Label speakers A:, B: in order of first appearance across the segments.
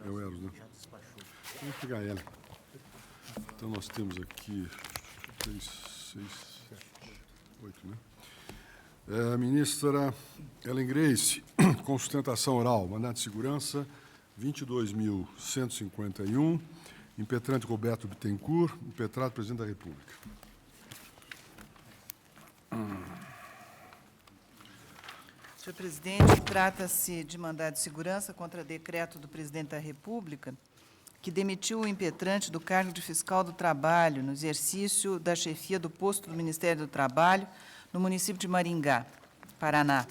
A: É o Eros, né? Vamos pegar ela. Então, nós temos aqui 3, 6, 7, 8, né? Ministra Ellen Grace, com sustentação oral, mandato de segurança 22.151, impetrante Roberto Bittencourt, impetrado presidente da República.
B: Senhor presidente, trata-se de mandado de segurança contra decreto do presidente da República, que demitiu o impetrante do cargo de fiscal do trabalho no exercício da chefia do posto do Ministério do Trabalho no município de Maringá, Paraná,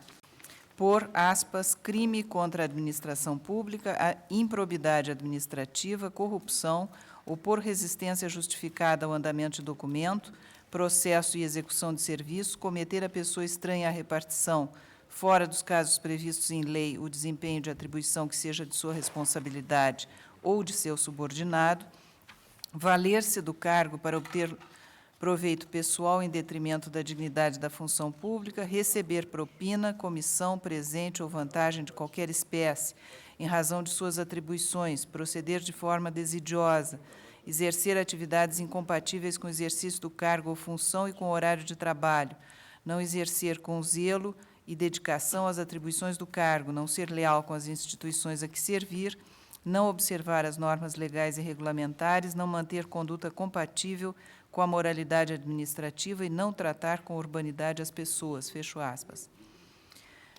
B: por, aspas, crime contra a administração pública, a improbidade administrativa, corrupção ou por resistência justificada ao andamento de documento, processo e execução de serviço, cometer a pessoa estranha à repartição, fora dos casos previstos em lei, o desempenho de atribuição que seja de sua responsabilidade ou de seu subordinado, valer-se do cargo para obter proveito pessoal em detrimento da dignidade da função pública, receber propina, comissão, presente ou vantagem de qualquer espécie, em razão de suas atribuições, proceder de forma desidiosa, exercer atividades incompatíveis com o exercício do cargo ou função e com o horário de trabalho, não exercer com zelo e dedicação às atribuições do cargo, não ser leal com as instituições a que servir, não observar as normas legais e regulamentares, não manter conduta compatível com a moralidade administrativa e não tratar com urbanidade as pessoas, fecho aspas.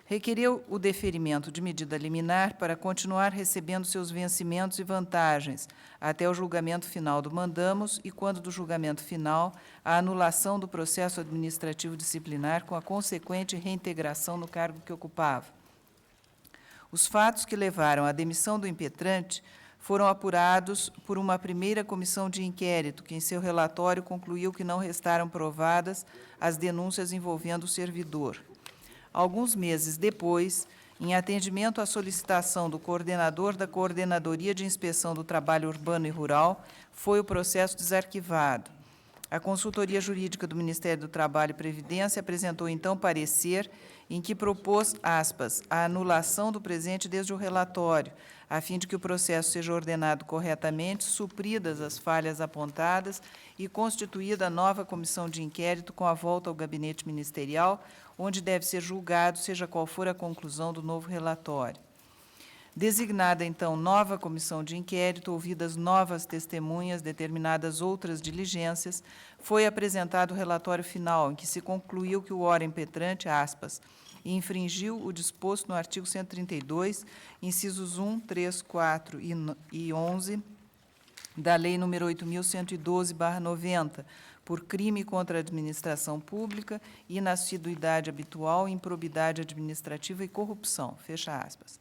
B: Requereu o deferimento de medida liminar para continuar recebendo seus vencimentos e vantagens até o julgamento final do mandamos e, quando do julgamento final, a anulação do processo administrativo disciplinar com a consequente reintegração no cargo que ocupava. Os fatos que levaram à demissão do impetrante foram apurados por uma primeira comissão de inquérito, que, em seu relatório, concluiu que não restaram provadas as denúncias envolvendo o servidor. Alguns meses depois, em atendimento à solicitação do coordenador da Coordenadoria de Inspeção do Trabalho Urbano e Rural, foi o processo desarquivado. A Consultoria Jurídica do Ministério do Trabalho e Previdência apresentou, então, parecer em que propôs, aspas, a anulação do presente desde o relatório, a fim de que o processo seja ordenado corretamente, supridas as falhas apontadas e constituída nova comissão de inquérito com a volta ao gabinete ministerial, onde deve ser julgado, seja qual for a conclusão do novo relatório. Designada, então, nova comissão de inquérito, ouvidas novas testemunhas, determinadas outras diligências, foi apresentado o relatório final, em que se concluiu que o ora impetrante, aspas, infringiu o disposto no artigo 132, incisos 1, 3, 4 e 11, da Lei nº 8.112/90, por crime contra a administração pública, inassiduidade habitual, improbidade administrativa e corrupção, fecha aspas.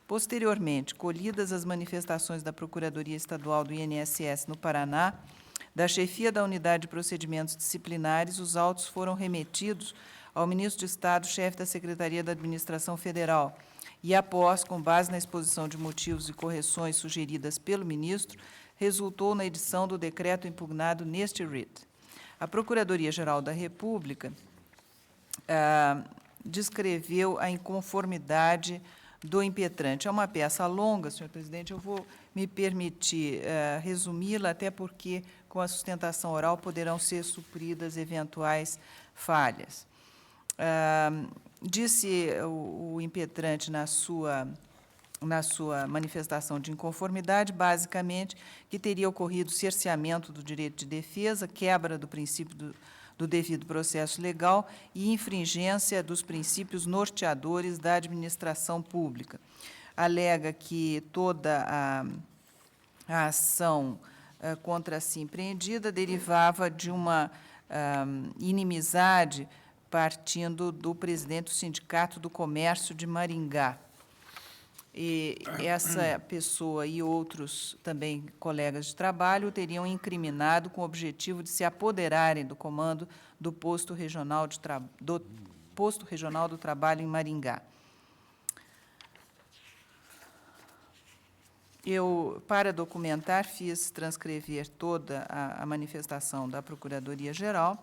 B: Posteriormente, colhidas as manifestações da Procuradoria Estadual do INSS no Paraná, da chefia da Unidade de Procedimentos Disciplinares, os autos foram remetidos ao ministro de Estado, chefe da Secretaria da Administração Federal, e após, com base na exposição de motivos e correções sugeridas pelo ministro, resultou na edição do decreto impugnado neste writ. A Procuradoria-Geral da República descreveu a inconformidade do impetrante. É uma peça longa, senhor presidente, eu vou me permitir resumi-la, até porque, com a sustentação oral, poderão ser supridas eventuais falhas. Disse o impetrante na sua manifestação de inconformidade, basicamente, que teria ocorrido cerceamento do direito de defesa, quebra do princípio do devido processo legal e infringência dos princípios norteadores da administração pública. Alega que toda a ação contra si empreendida derivava de uma inimizade partindo do presidente do Sindicato do Comércio de Maringá. E essa pessoa e outros também colegas de trabalho o teriam incriminado com o objetivo de se apoderarem do comando do posto regional do trabalho em Maringá. Eu, para documentar, fiz transcrever toda a manifestação da Procuradoria-Geral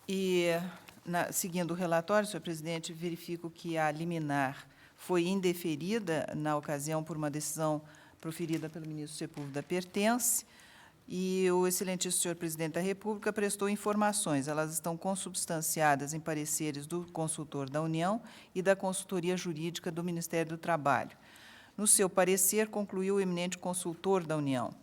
B: e, seguindo o relatório, senhor presidente, verifico que a liminar foi indeferida, na ocasião, por uma decisão proferida pelo ministro Sepúlveda Pertence, e o excelentíssimo senhor presidente da República prestou informações. Elas estão consubstanciadas em pareceres do consultor da União e da consultoria jurídica do Ministério do Trabalho. No seu parecer, concluiu o eminente consultor da União,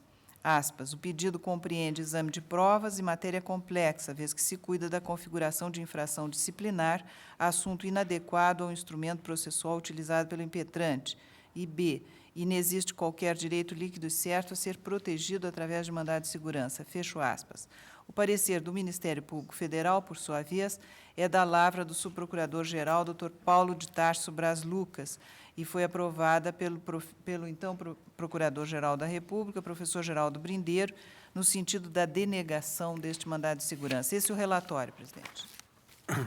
B: aspas, o pedido compreende exame de provas e matéria complexa, vez que se cuida da configuração de infração disciplinar, assunto inadequado ao instrumento processual utilizado pelo impetrante, e b, inexiste qualquer direito líquido e certo a ser protegido através de mandado de segurança, fecho aspas. O parecer do Ministério Público Federal, por sua vez, é da lavra do subprocurador-geral, Dr. Paulo de Tarso Braz Lucas, e foi aprovada pelo então Procurador-Geral da República, professor Geraldo Brindeiro, no sentido da denegação deste mandado de segurança. Esse é o relatório, presidente.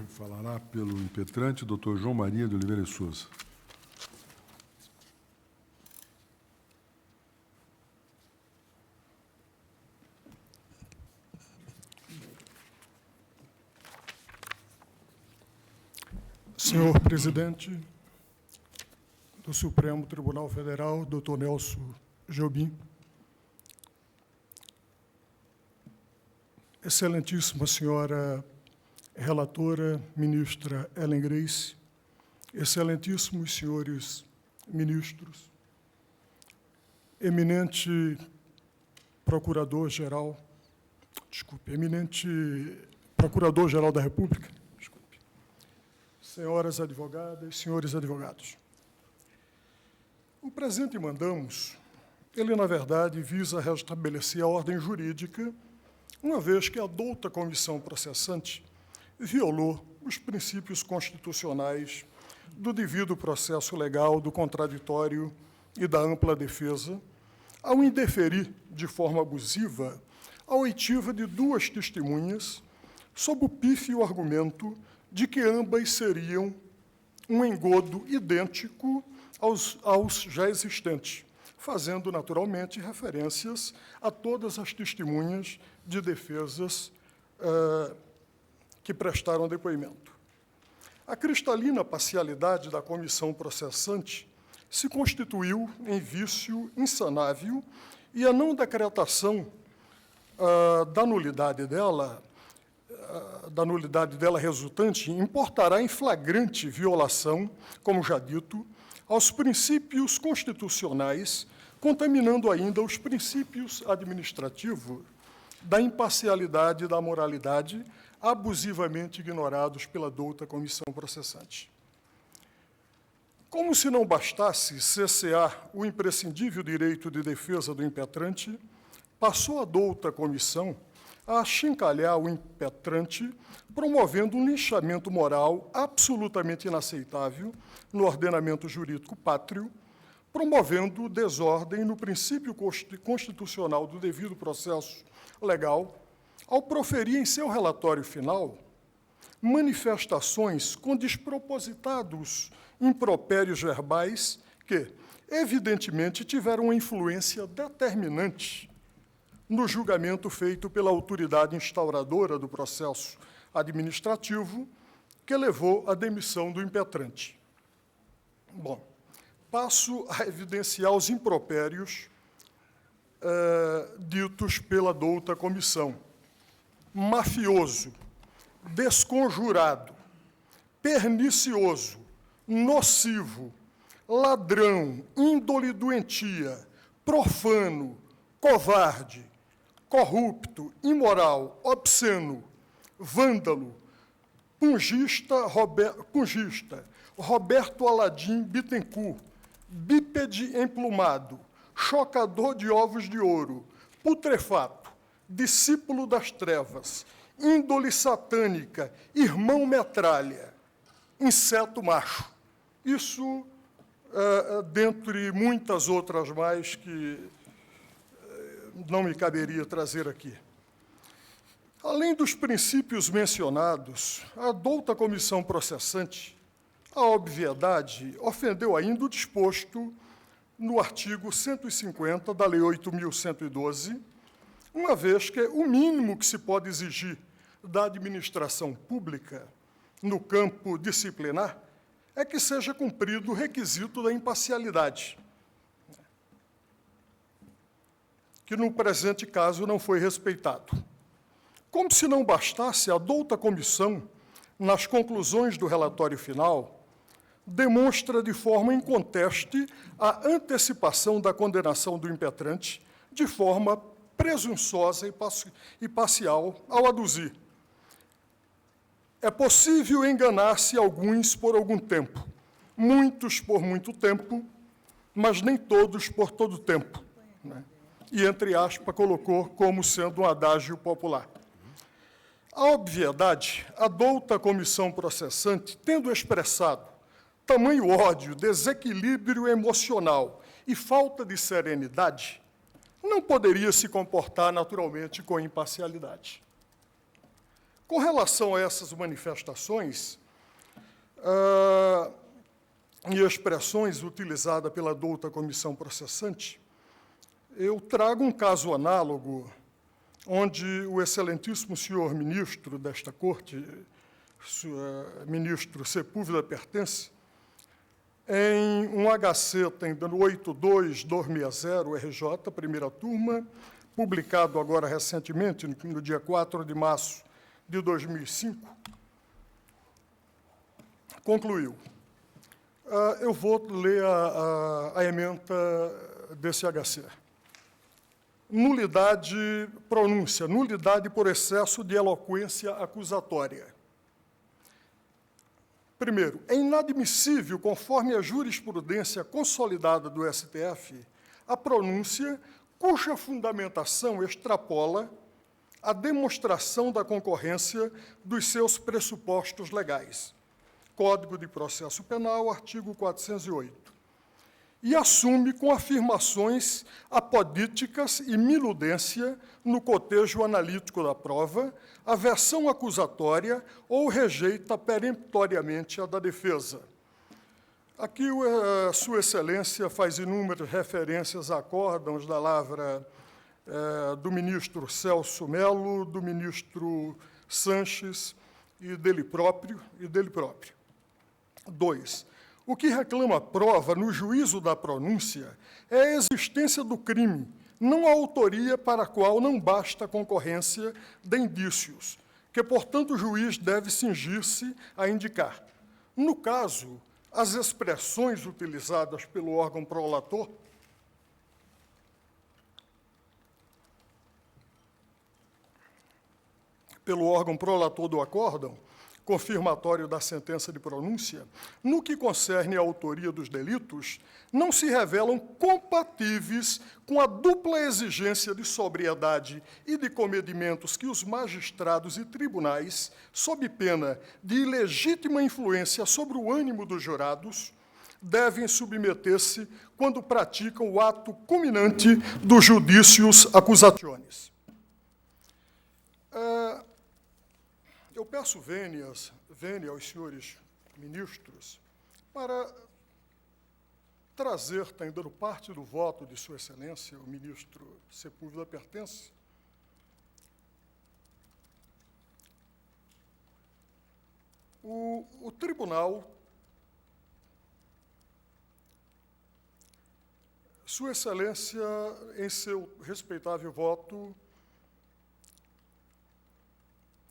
A: Falará pelo impetrante, doutor João Maria de Oliveira e Souza.
C: Senhor presidente do Supremo Tribunal Federal, doutor Nelson Jobim, excelentíssima senhora relatora, ministra Ellen Grace, excelentíssimos senhores ministros, eminente procurador-geral, eminente procurador-geral da República, senhoras advogadas, senhores advogados. O presente mandamos, ele, na verdade, visa restabelecer a ordem jurídica, uma vez que a douta comissão processante violou os princípios constitucionais do devido processo legal, do contraditório e da ampla defesa, ao indeferir de forma abusiva a oitiva de duas testemunhas, sob o pífio argumento de que ambas seriam um engodo idêntico aos já existentes, fazendo, naturalmente, referências a todas as testemunhas de defesas que prestaram depoimento. A cristalina parcialidade da comissão processante se constituiu em vício insanável e a não decretação da nulidade dela resultante importará em flagrante violação, como já dito, aos princípios constitucionais, contaminando ainda os princípios administrativos da imparcialidade e da moralidade, abusivamente ignorados pela douta comissão processante. Como se não bastasse cessear o imprescindível direito de defesa do impetrante, passou a douta comissão a achincalhar o impetrante, promovendo um linchamento moral absolutamente inaceitável no ordenamento jurídico pátrio, promovendo desordem no princípio constitucional do devido processo legal, ao proferir em seu relatório final manifestações com despropositados impropérios verbais que, evidentemente, tiveram uma influência determinante no julgamento feito pela autoridade instauradora do processo administrativo, que levou à demissão do impetrante. Bom, passo a evidenciar os impropérios ditos pela douta comissão. Mafioso, desconjurado, pernicioso, nocivo, ladrão, índole doentia, profano, covarde, corrupto, imoral, obsceno, vândalo, pungista, Roberto Aladim Bittencourt, bípede emplumado, chocador de ovos de ouro, putrefato, discípulo das trevas, índole satânica, irmão metralha, inseto macho. Isso, dentre muitas outras mais que não me caberia trazer aqui. Além dos princípios mencionados, a douta comissão processante, a obviedade, ofendeu ainda o disposto no artigo 150 da Lei 8.112, uma vez que o mínimo que se pode exigir da administração pública no campo disciplinar é que seja cumprido o requisito da imparcialidade, que no presente caso não foi respeitado. Como se não bastasse, a douta comissão, nas conclusões do relatório final, demonstra de forma inconteste a antecipação da condenação do impetrante de forma presunçosa e parcial ao aduzir: é possível enganar-se alguns por algum tempo, muitos por muito tempo, mas nem todos por todo tempo, né? E, entre aspas, colocou como sendo um adágio popular. A obviedade, a douta comissão processante, tendo expressado tamanho ódio, desequilíbrio emocional e falta de serenidade, não poderia se comportar naturalmente com imparcialidade. Com relação a essas manifestações e expressões utilizadas pela douta comissão processante, eu trago um caso análogo, onde o excelentíssimo senhor ministro desta Corte, ministro Sepúlveda Pertence, em um HC, tendo 82260 RJ, primeira turma, publicado agora recentemente, no dia 4 de março de 2005, concluiu. Eu vou ler a ementa desse HC. Nulidade, pronúncia, nulidade por excesso de eloquência acusatória. Primeiro, é inadmissível, conforme a jurisprudência consolidada do STF, a pronúncia cuja fundamentação extrapola a demonstração da concorrência dos seus pressupostos legais. Código de Processo Penal, artigo 408. E assume com afirmações apodíticas e miludência no cotejo analítico da prova a versão acusatória ou rejeita peremptoriamente a da defesa. Aqui, Sua Excelência faz inúmeras referências a acórdãos da lavra do ministro Celso Melo, do ministro Sanches e dele próprio. 2. O que reclama prova no juízo da pronúncia é a existência do crime, não a autoria para a qual não basta a concorrência de indícios, que, portanto, o juiz deve cingir-se a indicar. No caso, as expressões utilizadas pelo órgão prolator do acórdão, confirmatório da sentença de pronúncia, no que concerne à autoria dos delitos, não se revelam compatíveis com a dupla exigência de sobriedade e de comedimentos que os magistrados e tribunais, sob pena de ilegítima influência sobre o ânimo dos jurados, devem submeter-se quando praticam o ato culminante dos judicius accusationis. Eu peço vênia aos senhores ministros para trazer, dando parte do voto de Sua Excelência, o ministro Sepúlveda Pertence, o tribunal, Sua Excelência, em seu respeitável voto,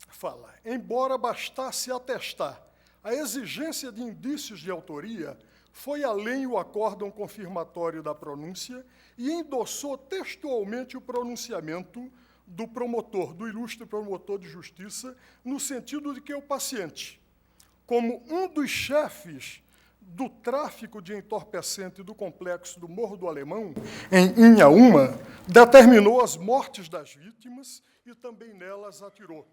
C: fala: embora bastasse atestar a exigência de indícios de autoria, foi além o acórdão confirmatório da pronúncia e endossou textualmente o pronunciamento do promotor, do ilustre promotor de justiça, no sentido de que o paciente, como um dos chefes do tráfico de entorpecente do complexo do Morro do Alemão, em Inhaúma, determinou as mortes das vítimas e também nelas atirou.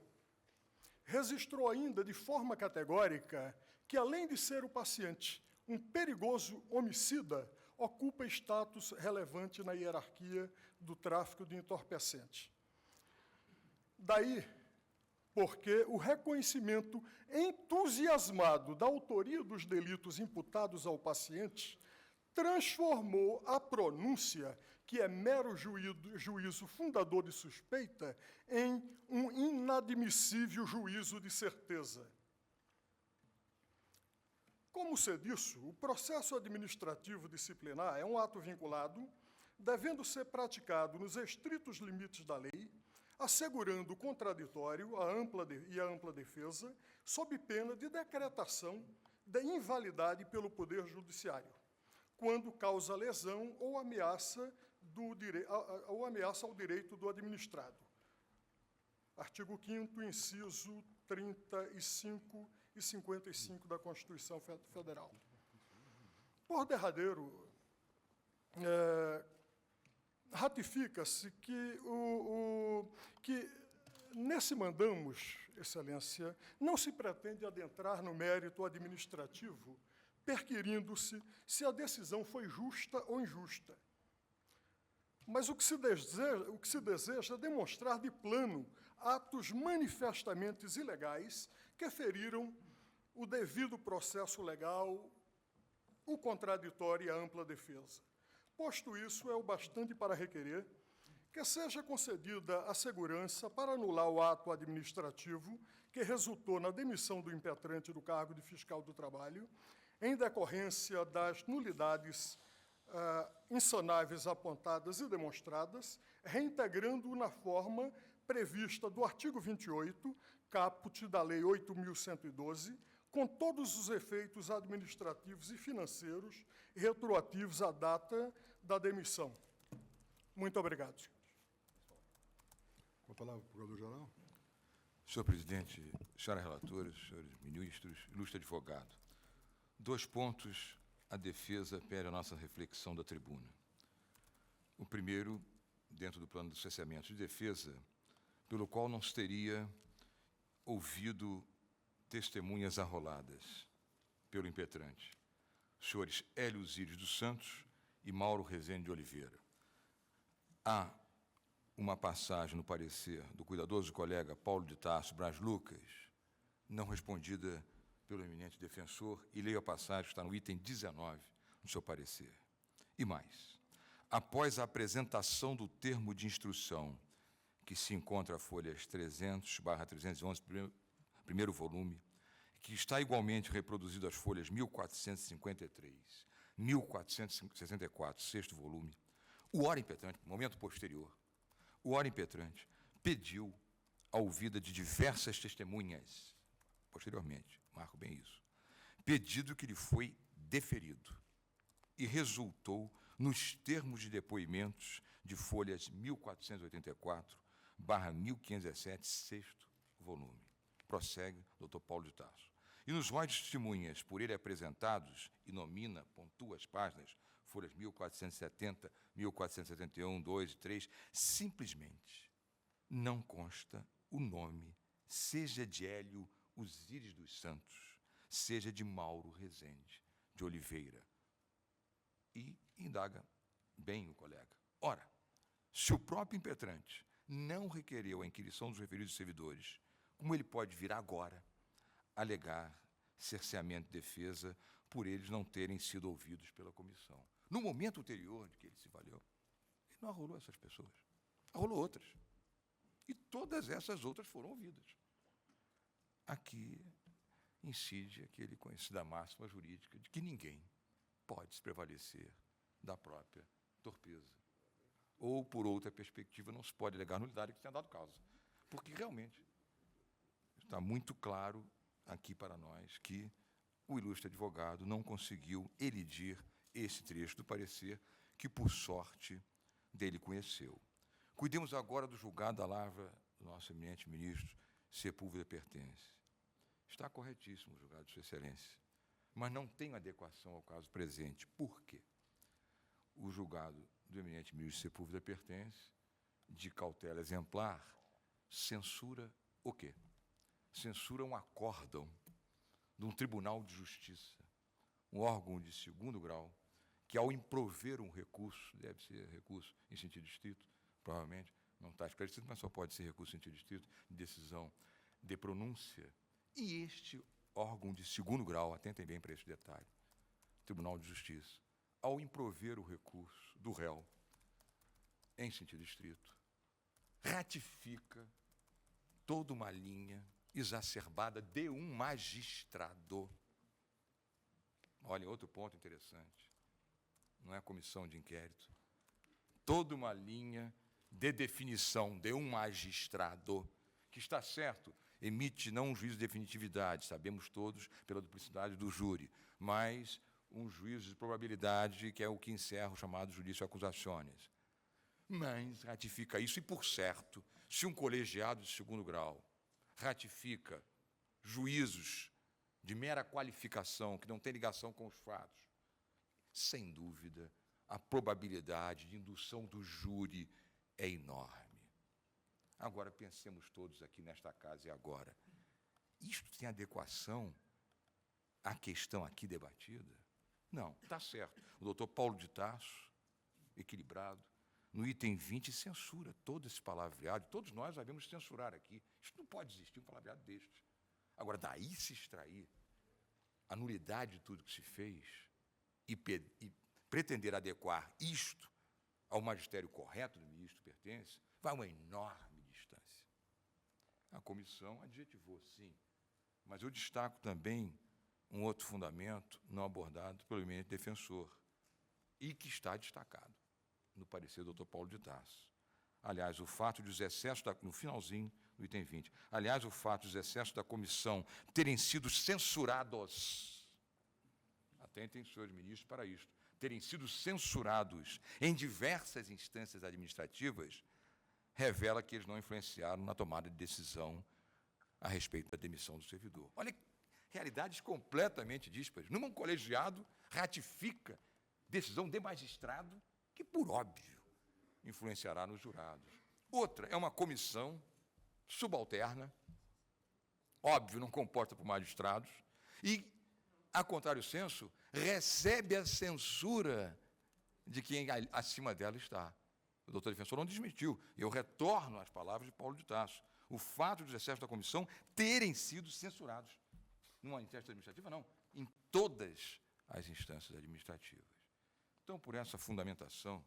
C: Registrou ainda, de forma categórica, que, além de ser o paciente um perigoso homicida, ocupa status relevante na hierarquia do tráfico de entorpecente. Daí, porque o reconhecimento entusiasmado da autoria dos delitos imputados ao paciente transformou a pronúncia, que é mero juízo fundador de suspeita, em um inadmissível juízo de certeza. Como se disso, o processo administrativo disciplinar é um ato vinculado, devendo ser praticado nos estritos limites da lei, assegurando o contraditório e a ampla defesa, sob pena de decretação de invalidade pelo Poder Judiciário, quando causa lesão ou ameaça ao direito do administrado. Artigo 5º, inciso 35 e 55 da Constituição Federal. Por derradeiro, ratifica-se que nesse mandamos, Excelência, não se pretende adentrar no mérito administrativo, perquirindo-se se a decisão foi justa ou injusta. Mas o que se deseja é demonstrar de plano atos manifestamente ilegais que feriram o devido processo legal, o contraditório e a ampla defesa. Posto isso, é o bastante para requerer que seja concedida a segurança para anular o ato administrativo que resultou na demissão do impetrante do cargo de fiscal do trabalho, em decorrência das nulidades insanáveis apontadas e demonstradas, reintegrando-o na forma prevista do artigo 28, caput da Lei 8.112, com todos os efeitos administrativos e financeiros retroativos à data da demissão. Muito obrigado, senhor.
A: Com a palavra, Procurador-Geral.
D: Senhor presidente, senhora relatora, senhores ministros, ilustre advogado, 2 pontos a defesa pede a nossa reflexão da tribuna. O primeiro, dentro do plano de cerceamento de defesa, pelo qual não se teria ouvido testemunhas arroladas pelo impetrante, os senhores Hélio Zírios dos Santos e Mauro Rezende de Oliveira. Há uma passagem no parecer do cuidadoso colega Paulo de Tarso Braz Lucas, não respondida pelo eminente defensor, e leio a passagem, está no item 19 do seu parecer. E mais, após a apresentação do termo de instrução, que se encontra folhas 300/311, primeiro volume, que está igualmente reproduzido às folhas 1453, 1464, sexto volume, o ora impetrante, momento posterior, o ora impetrante pediu a ouvida de diversas testemunhas, posteriormente, marco bem isso, pedido que lhe foi deferido e resultou nos termos de depoimentos de folhas 1484/1517, sexto volume. Prossegue, doutor Paulo de Tarso. E nos róis de testemunhas por ele apresentados, e nomina, pontua as páginas, folhas 1470, 1471, 2 e 3, simplesmente não consta o nome, seja de Hélio Zírios dos Santos, seja de Mauro Rezende de Oliveira. E indaga bem o colega. Ora, se o próprio impetrante não requereu a inquirição dos referidos servidores, como ele pode vir agora alegar cerceamento de defesa por eles não terem sido ouvidos pela comissão? No momento anterior de que ele se valeu, ele não arrolou essas pessoas, arrolou outras. E todas essas outras foram ouvidas. Aqui incide aquele conhecida máxima jurídica de que ninguém pode se prevalecer da própria torpeza. Ou, por outra perspectiva, não se pode alegar nulidade que tenha dado causa. Porque, realmente, está muito claro aqui para nós que o ilustre advogado não conseguiu elidir esse trecho do parecer que, por sorte, dele conheceu. Cuidemos agora do julgado da lavra do nosso eminente ministro Sepúlveda pertence. Está corretíssimo o julgado de Sua Excelência, mas não tem adequação ao caso presente. Por quê? O julgado do eminente ministro Sepúlveda pertence, de cautela exemplar, censura o quê? Censura um acórdão de um tribunal de justiça, um órgão de 2º grau, que, ao improver um recurso, deve ser recurso em sentido estrito, provavelmente, não está esclarecido, mas só pode ser recurso em sentido estrito, de decisão de pronúncia. E este órgão de 2º grau, atentem bem para esse detalhe, Tribunal de Justiça, ao improver o recurso do réu em sentido estrito, ratifica toda uma linha exacerbada de um magistrado Olha, outro ponto interessante. Não é a comissão de inquérito. Toda uma linha de definição de um magistrado que, está certo, emite não um juízo de definitividade, sabemos todos pela duplicidade do júri, mas um juízo de probabilidade, que é o que encerra o chamado judicio accusationis. Mas ratifica isso, e, por certo, se um colegiado de segundo grau ratifica juízos de mera qualificação, que não tem ligação com os fatos, sem dúvida, a probabilidade de indução do júri é enorme. Agora, pensemos todos aqui nesta casa e agora. Isto tem adequação à questão aqui debatida? Não, está certo. O doutor Paulo de Tarso, equilibrado, no item 20, censura todo esse palavreado. Todos nós devemos censurar aqui. Isto não pode existir um palavreado deste. Agora, daí se extrair a nulidade de tudo que se fez e pretender adequar isto ao magistério correto do ministro pertence, vai uma enorme distância. A comissão adjetivou, sim, mas eu destaco também um outro fundamento não abordado pelo eminente defensor e que está destacado no parecer do Dr. Paulo de Tarso. Aliás, o fato de os excessos, no finalzinho do item 20, aliás, o fato dos excessos da comissão terem sido censurados, atentem, senhores ministros, para isto, terem sido censurados em diversas instâncias administrativas, revela que eles não influenciaram na tomada de decisão a respeito da demissão do servidor. Olha, realidades completamente díspares. Num colegiado, ratifica decisão de magistrado que, por óbvio, influenciará nos jurados. Outra é uma comissão subalterna, óbvio, não comporta por magistrados, e, a contrário senso, recebe a censura de quem acima dela está. O doutor defensor não desmentiu. Eu retorno às palavras de Paulo de Tarso. O fato dos excessos da comissão terem sido censurados. Numa instância administrativa, não. Em todas as instâncias administrativas. Então, por essa fundamentação,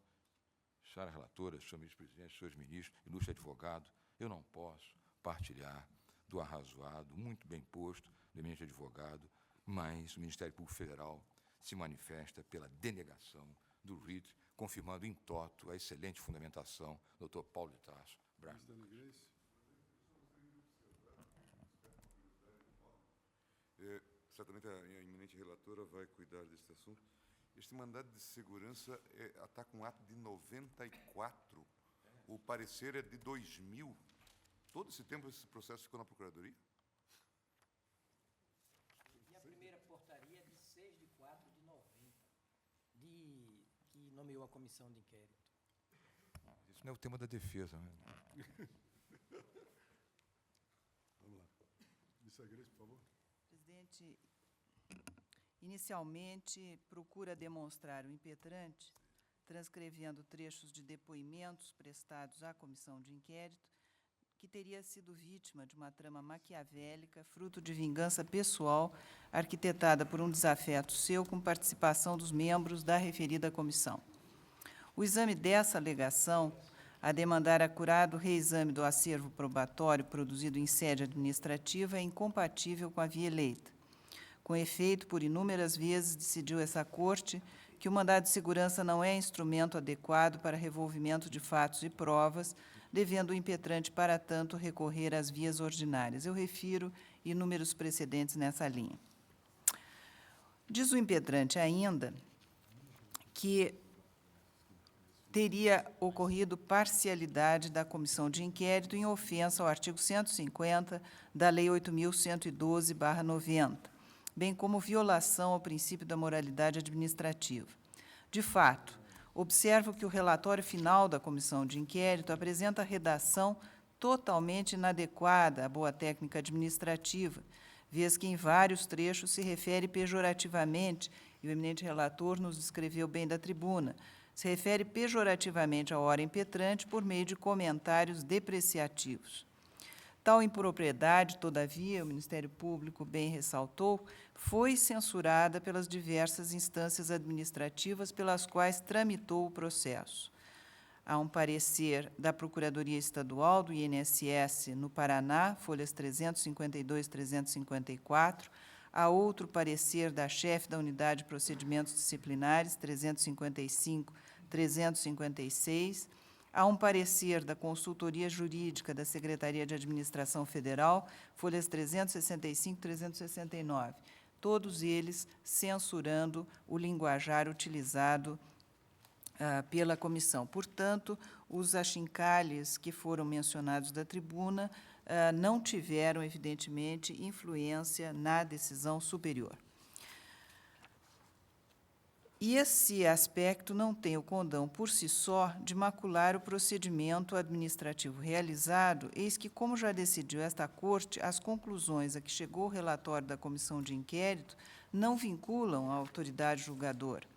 D: senhora relatora, senhor ministro-presidente, senhores ministros, ilustre advogado, eu não posso partilhar do arrazoado, muito bem posto, do eminente advogado, mas o Ministério Público Federal se manifesta pela denegação do RIT, confirmando em toto a excelente fundamentação do doutor Paulo de Tarso.
E: Certamente a eminente relatora vai cuidar desse assunto. Este mandado de segurança está com ato de 94. O parecer é de 2000. Todo esse tempo esse processo ficou na Procuradoria?
F: E a primeira portaria é de 6 de 4 de 90, que nomeou a comissão de inquérito.
D: Isso não é o tema da defesa, né?
A: Vamos lá. Ministra Grace, por favor.
B: Presidente, inicialmente, procura demonstrar o impetrante, transcrevendo trechos de depoimentos prestados à comissão de inquérito, que teria sido vítima de uma trama maquiavélica, fruto de vingança pessoal, arquitetada por um desafeto seu com participação dos membros da referida comissão. O exame dessa alegação, a demandar acurado reexame do acervo probatório produzido em sede administrativa, é incompatível com a via eleita. Com efeito, por inúmeras vezes decidiu essa Corte que o mandado de segurança não é instrumento adequado para revolvimento de fatos e provas, devendo o impetrante, para tanto, recorrer às vias ordinárias. Eu refiro inúmeros precedentes nessa linha. Diz o impetrante ainda que teria ocorrido parcialidade da comissão de inquérito em ofensa ao artigo 150 da Lei 8.112/90, bem como violação ao princípio da moralidade administrativa. De fato, observo que o relatório final da comissão de inquérito apresenta redação totalmente inadequada à boa técnica administrativa, vez que em vários trechos se refere pejorativamente, e o eminente relator nos descreveu bem da tribuna, se refere pejorativamente à hora impetrante por meio de comentários depreciativos. Tal impropriedade, todavia, o Ministério Público bem ressaltou, foi censurada pelas diversas instâncias administrativas pelas quais tramitou o processo. Há um parecer da Procuradoria Estadual do INSS no Paraná, folhas 352 e 354, Há outro parecer da chefe da Unidade de Procedimentos Disciplinares, 355, 356. Há um parecer da Consultoria Jurídica da Secretaria de Administração Federal, folhas 365 e 369. Todos eles censurando o linguajar utilizado pela comissão. Portanto, os achincalhes que foram mencionados da tribuna não tiveram, evidentemente, influência na decisão superior. E esse aspecto não tem o condão, por si só, de macular o procedimento administrativo realizado, eis que, como já decidiu esta Corte, as conclusões a que chegou o relatório da comissão de inquérito não vinculam a autoridade julgadora.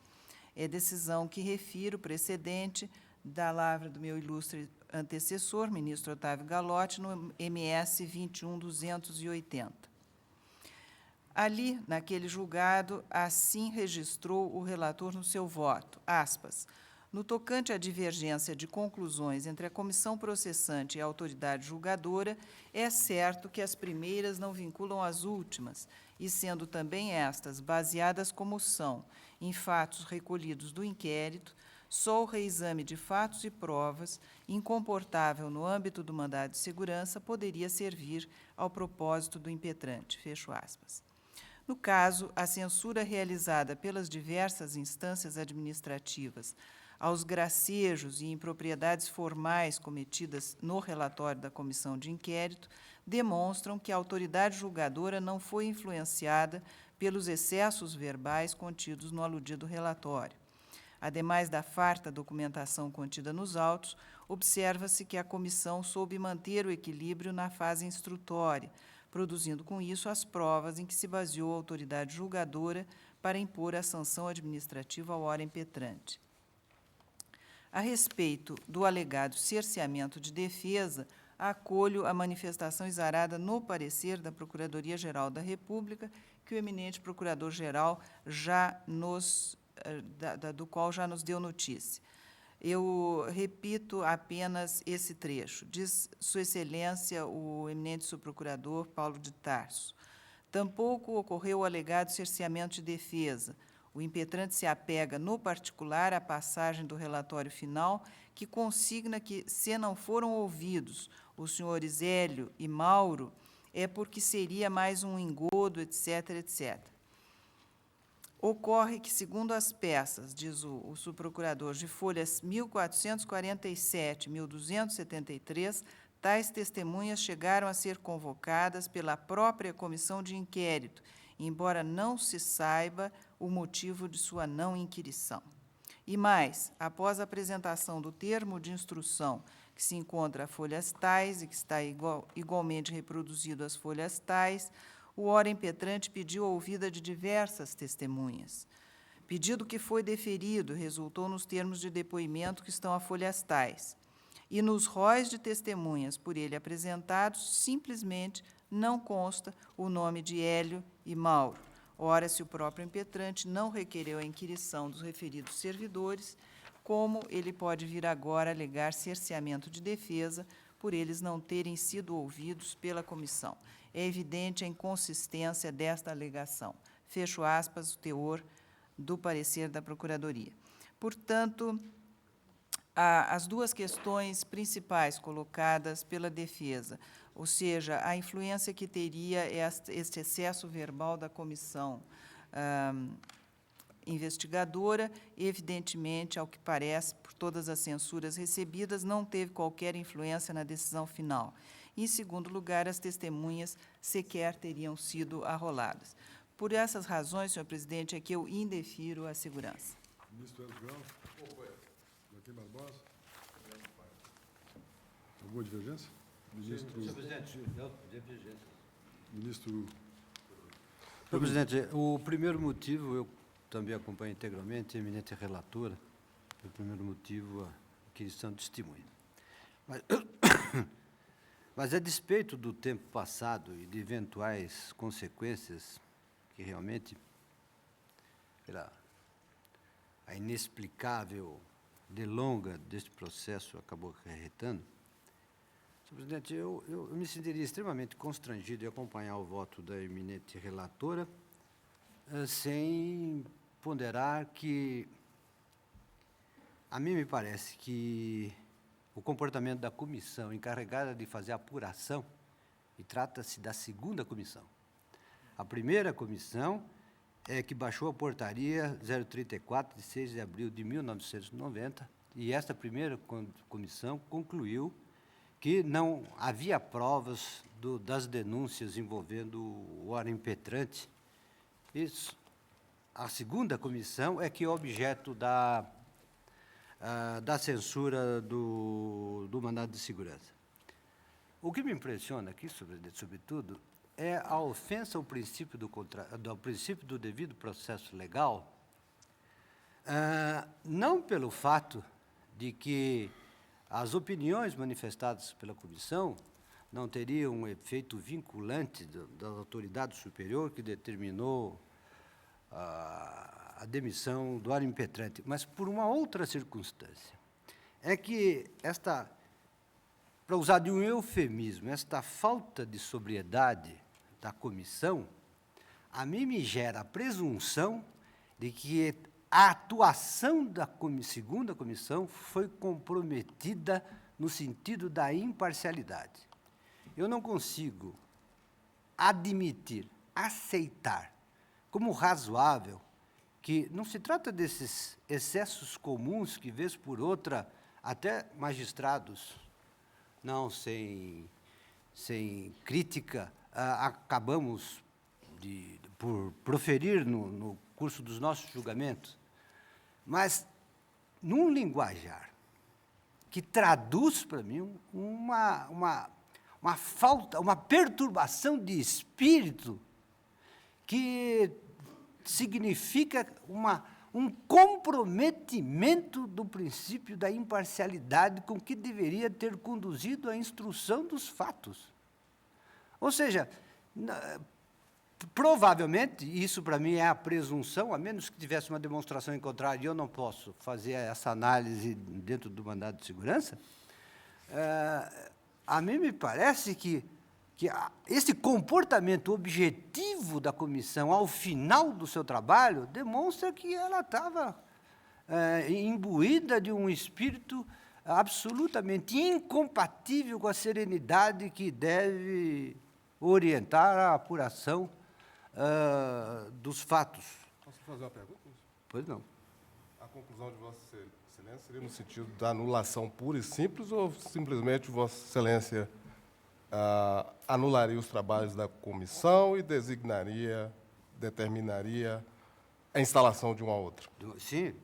B: É decisão que refiro precedente da lavra do meu ilustre antecessor, ministro Otávio Galotti, no MS 21.280. Ali, naquele julgado, assim registrou o relator no seu voto, aspas, no tocante à divergência de conclusões entre a comissão processante e a autoridade julgadora, é certo que as primeiras não vinculam as últimas, e sendo também estas baseadas como são em fatos recolhidos do inquérito, só o reexame de fatos e provas, incomportável no âmbito do mandado de segurança, poderia servir ao propósito do impetrante. Fecho aspas. No caso, a censura realizada pelas diversas instâncias administrativas aos gracejos e impropriedades formais cometidas no relatório da comissão de inquérito demonstram que a autoridade julgadora não foi influenciada pelos excessos verbais contidos no aludido relatório. Ademais da farta documentação contida nos autos, observa-se que a comissão soube manter o equilíbrio na fase instrutória, produzindo com isso as provas em que se baseou a autoridade julgadora para impor a sanção administrativa ao ora impetrante. A respeito do alegado cerceamento de defesa, acolho a manifestação exarada no parecer da Procuradoria-Geral da República, que o eminente Procurador-Geral do qual já nos deu notícia. Eu repito apenas esse trecho. Diz Sua Excelência, o eminente subprocurador Paulo de Tarso. Tampouco ocorreu o alegado cerceamento de defesa. O impetrante se apega, no particular, à passagem do relatório final, que consigna que, se não foram ouvidos os senhores Hélio e Mauro, é porque seria mais um engodo, etc., etc. Ocorre que, segundo as peças, diz o subprocurador, de folhas 1447 e 1273, tais testemunhas chegaram a ser convocadas pela própria comissão de inquérito, embora não se saiba o motivo de sua não inquirição. E mais, após a apresentação do termo de instrução, que se encontra a folhas tais e que está igualmente reproduzido às folhas tais, o ora impetrante pediu a ouvida de diversas testemunhas. Pedido que foi deferido resultou nos termos de depoimento que estão a folhas tais. E nos róis de testemunhas por ele apresentados, simplesmente não consta o nome de Hélio e Mauro. Ora, se o próprio impetrante não requereu a inquirição dos referidos servidores, como ele pode vir agora alegar cerceamento de defesa por eles não terem sido ouvidos pela comissão? É evidente a inconsistência desta alegação. Fecho aspas, o teor do parecer da Procuradoria. Portanto, as duas questões principais colocadas pela defesa, ou seja, a influência que teria este excesso verbal da comissão investigadora, evidentemente, ao que parece, por todas as censuras recebidas, não teve qualquer influência na decisão final. Em segundo lugar, as testemunhas sequer teriam sido arroladas. Por essas razões, senhor presidente, é que eu indefiro a segurança.
A: Ministro Hélio Grau. Joaquim Barbosa. Alguma divergência? Ministro.
G: Senhor presidente, não, divergência.
A: Ministro.
G: Senhor presidente, o primeiro motivo, eu também acompanho integralmente, a eminente relatora, o primeiro motivo, a inquirição de testemunha. Mas, a despeito do tempo passado e de eventuais consequências que realmente, pela a inexplicável delonga deste processo acabou acarretando, senhor presidente, eu me sentiria extremamente constrangido de acompanhar o voto da eminente relatora sem ponderar que, a mim me parece que o comportamento da comissão encarregada de fazer a apuração, e trata-se da segunda comissão. A primeira comissão é que baixou a portaria 034, de 6 de abril de 1990, e esta primeira comissão concluiu que não havia provas das denúncias envolvendo o órgão impetrante. Isso. A segunda comissão é que é objeto da censura do mandado de segurança. O que me impressiona aqui, sobretudo, é a ofensa ao princípio do princípio do devido processo legal, não pelo fato de que as opiniões manifestadas pela comissão não teriam um efeito vinculante da autoridade superior que determinou a demissão do órgão impetrante, mas por uma outra circunstância. É que para usar de um eufemismo, esta falta de sobriedade da comissão, a mim me gera a presunção de que a atuação da segunda comissão foi comprometida no sentido da imparcialidade. Eu não consigo admitir, aceitar como razoável que não se trata desses excessos comuns que, vez por outra, até magistrados, não sem crítica, acabamos por proferir no curso dos nossos julgamentos, mas num linguajar que traduz para mim uma falta, uma perturbação de espírito que significa um comprometimento do princípio da imparcialidade com que deveria ter conduzido a instrução dos fatos. Ou seja, provavelmente, isso para mim é a presunção, a menos que tivesse uma demonstração em contrário, e eu não posso fazer essa análise dentro do mandado de segurança, a mim me parece que esse comportamento objetivo da comissão ao final do seu trabalho demonstra que ela estava imbuída de um espírito absolutamente incompatível com a serenidade que deve orientar a apuração dos fatos.
H: Posso fazer uma pergunta?
G: Pois não.
H: A conclusão de Vossa Excelência seria no sentido da anulação pura e simples ou simplesmente Vossa Excelência anularia os trabalhos da comissão e determinaria a instalação de uma outra?
G: Sim,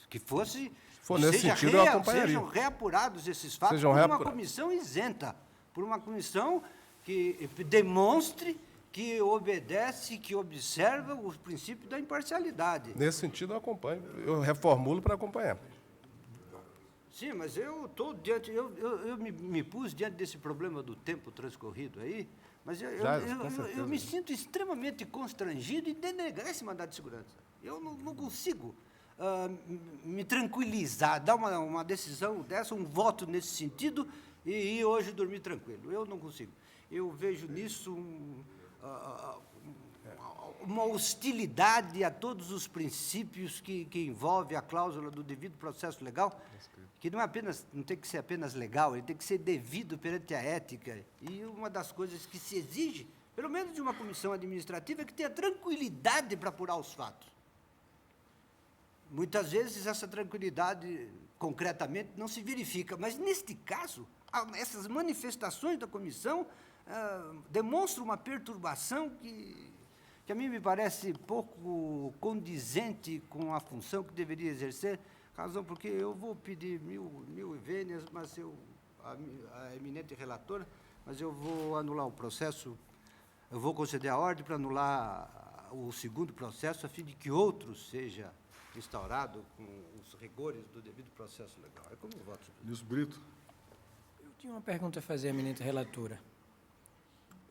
G: que fosse...
H: Se for nesse sentido, eu acompanharia.
G: Sejam reapurados esses fatos por uma comissão isenta, por uma comissão que demonstre que obedece, que observa o princípio da imparcialidade.
H: Nesse sentido, eu acompanho. Eu reformulo para acompanhar.
G: Sim, mas eu estou me pus diante desse problema do tempo transcorrido aí, mas eu me sinto extremamente constrangido em denegar esse mandado de segurança. Eu não consigo me tranquilizar, dar uma decisão dessa, um voto nesse sentido e hoje dormir tranquilo. Eu não consigo. Eu vejo nisso uma hostilidade a todos os princípios que envolve a cláusula do devido processo legal, que não tem que ser apenas legal, ele tem que ser devido perante a ética. E uma das coisas que se exige, pelo menos de uma comissão administrativa, é que tenha tranquilidade para apurar os fatos. Muitas vezes essa tranquilidade, concretamente, não se verifica, mas, neste caso, essas manifestações da comissão demonstram uma perturbação que a mim me parece pouco condizente com a função que deveria exercer, razão porque eu vou pedir mil vênias, mas a eminente relatora, mas eu vou anular o processo, eu vou conceder a ordem para anular o segundo processo, a fim de que outro seja instaurado com os rigores do devido processo legal. É como o voto.
A: Ministro Brito.
F: Eu tinha uma pergunta a fazer à eminente relatora.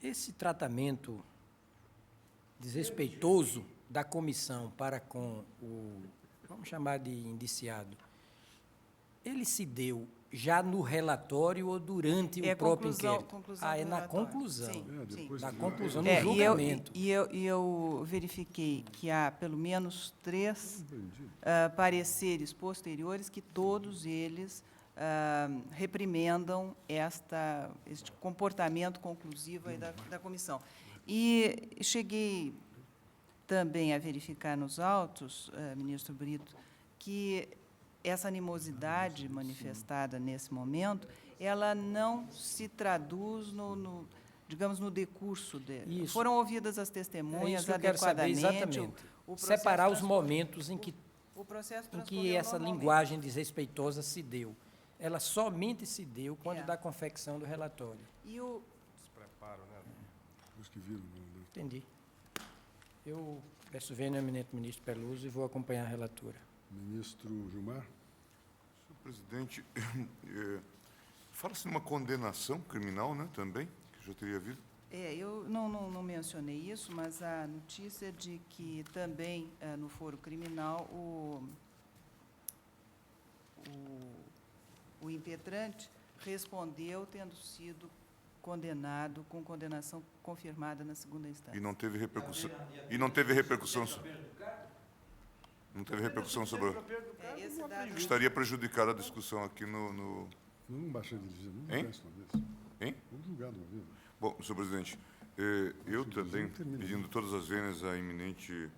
F: Esse tratamento desrespeitoso da comissão para com o, vamos chamar de indiciado, ele se deu já no relatório ou durante o próprio inquérito?
B: Conclusão
F: Ah, é
B: do
F: na
B: relatório.
F: conclusão.
B: Sim,
A: depois
B: sim.
F: Na conclusão, no
B: E
F: julgamento.
B: eu verifiquei que há pelo menos 3 pareceres posteriores que todos eles reprimendam este comportamento conclusivo aí da comissão. E cheguei também a verificar nos autos, ministro Brito, que essa animosidade manifestada nesse momento, ela não se traduz digamos, no decurso.
F: Isso.
B: Foram ouvidas as testemunhas
F: isso que eu quero saber
B: adequadamente.
F: exatamente.
B: o processo
F: Separar os
B: transcorreu-
F: momentos em que
B: O processo
F: em que
B: transcorreu
F: essa
B: normalmente.
F: linguagem desrespeitosa se deu. Ela somente se deu quando da confecção do relatório.
B: E o
A: Os que viram,
F: Entendi. Eu peço vênia ao eminente ministro Peluso e vou acompanhar a relatura.
A: Ministro Gilmar?
E: Senhor presidente, fala-se numa condenação criminal, né, também, que já teria havido.
B: eu não mencionei isso, mas a notícia de que também, no foro criminal, o impetrante respondeu tendo sido condenado com condenação confirmada na segunda instância.
E: E não teve repercussão. E não teve repercussão. Não teve repercussão sobre.
B: Esse dado
E: Estaria prejudicada a discussão aqui no.
A: Vamos baixar de divisão. Vamos
E: Hein?
A: julgar isso uma vez.
E: Hein?
A: Vamos julgar de uma vez.
E: Bom, senhor presidente, eu também, pedindo todas as vênias à eminente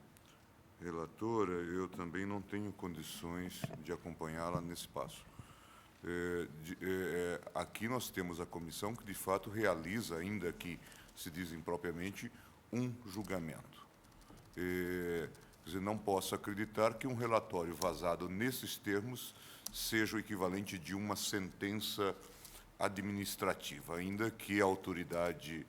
E: relatora, eu também não tenho condições de acompanhá-la nesse passo. Aqui nós temos a comissão que, de fato, realiza, ainda que se diz impropriamente, um julgamento. Quer dizer, não posso acreditar que um relatório vazado nesses termos seja o equivalente de uma sentença administrativa, ainda que a autoridade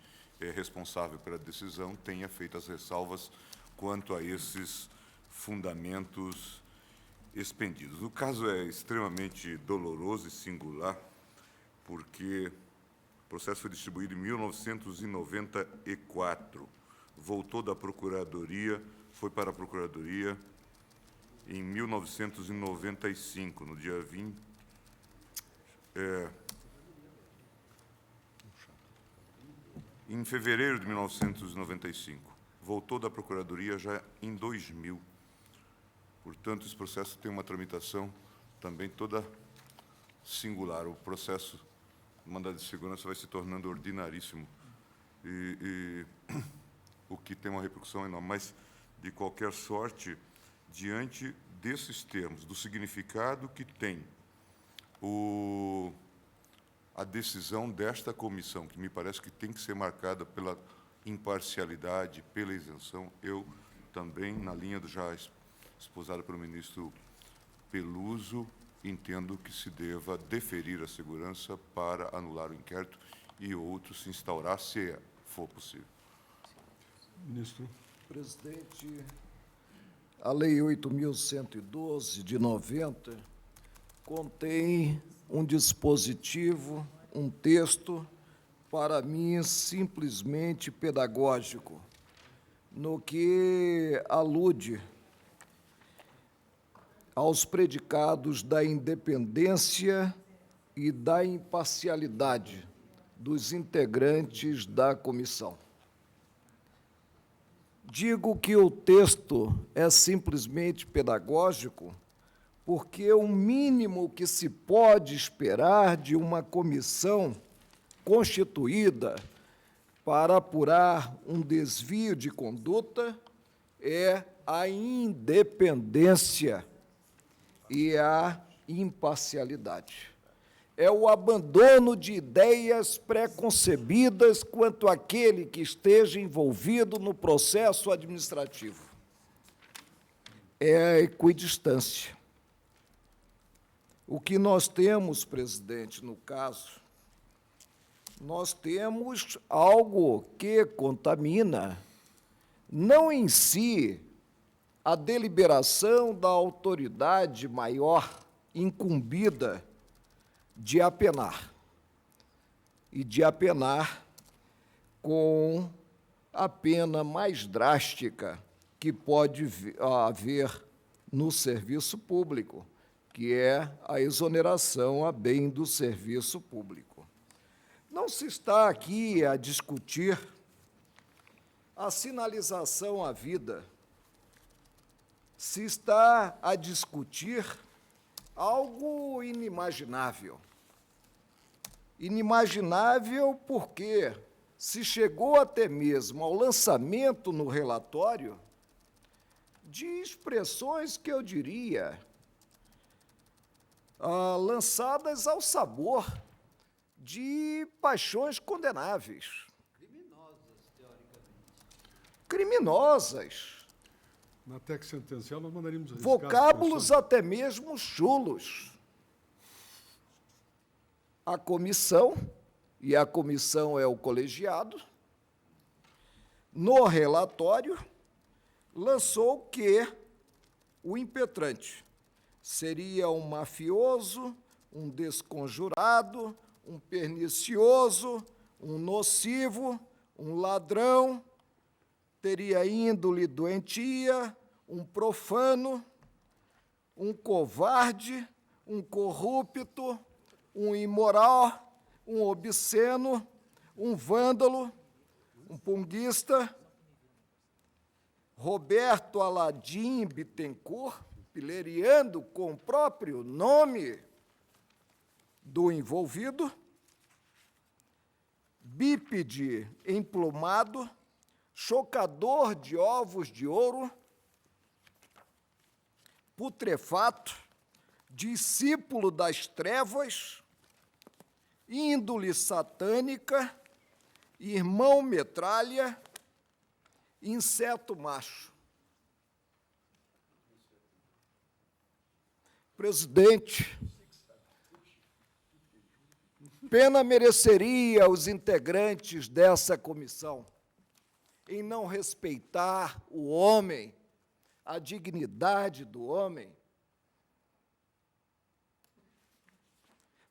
E: responsável pela decisão tenha feito as ressalvas quanto a esses fundamentos expendidos. O caso é extremamente doloroso e singular, porque o processo foi distribuído em 1994, voltou da Procuradoria, foi para a Procuradoria em 1995, no dia 20... em fevereiro de 1995. Voltou da Procuradoria já em 2000. Portanto, esse processo tem uma tramitação também toda singular. O processo do mandado de segurança vai se tornando ordinaríssimo, o que tem uma repercussão enorme. Mas, de qualquer sorte, diante desses termos, do significado que tem a decisão desta comissão, que me parece que tem que ser marcada pela imparcialidade, pela isenção, eu também, na linha do já esposado pelo ministro Peluso, entendo que se deva deferir a segurança para anular o inquérito e outro se instaurar, se for possível.
A: Ministro.
I: Presidente, a Lei 8.112, de 90, contém um dispositivo, um texto, para mim, simplesmente pedagógico, no que alude aos predicados da independência e da imparcialidade dos integrantes da comissão. Digo que o texto é simplesmente pedagógico porque o mínimo que se pode esperar de uma comissão constituída para apurar um desvio de conduta é a independência e a imparcialidade. É o abandono de ideias preconcebidas quanto àquele que esteja envolvido no processo administrativo. É a equidistância. O que nós temos, presidente, no caso, nós temos algo que contamina, não em si a deliberação da autoridade maior incumbida de apenar, e de apenar com a pena mais drástica que pode haver no serviço público, que é a exoneração a bem do serviço público. Não se está aqui a discutir a sinalização à vida, se está a discutir algo inimaginável. Inimaginável porque se chegou até mesmo ao lançamento no relatório de expressões que eu diria lançadas ao sabor de paixões condenáveis.
G: Criminosas, teoricamente.
I: Criminosas.
A: Na texto sentencial, nós mandaríamos... esse caso,
I: Vocábulos
A: professor.
I: até mesmo chulos. A comissão, e a comissão é o colegiado, no relatório, lançou que o impetrante seria um mafioso, um desconjurado, um pernicioso, um nocivo, um ladrão, teria índole doentia, um profano, um covarde, um corrupto, um imoral, um obsceno, um vândalo, um punguista, Roberto Aladim Bittencourt, pilheriando com o próprio nome do envolvido, bípede emplumado, chocador de ovos de ouro, putrefato, discípulo das trevas, índole satânica, irmão metralha, inseto macho. Presidente, pena mereceria os integrantes dessa comissão em não respeitar o homem, a dignidade do homem.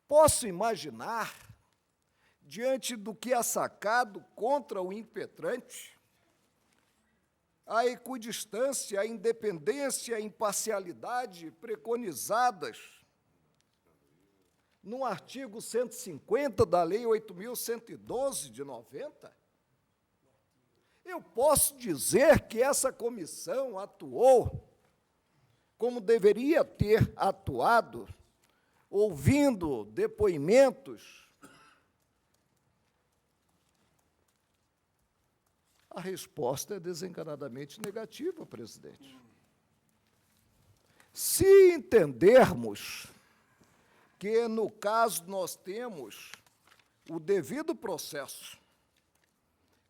I: Posso imaginar, diante do que é sacado contra o impetrante, a equidistância, a independência, a imparcialidade preconizadas no artigo 150 da Lei 8.112 de 90? Eu posso dizer que essa comissão atuou como deveria ter atuado, ouvindo depoimentos? A resposta é desencanadamente negativa, presidente. Se entendermos que, no caso, nós temos o devido processo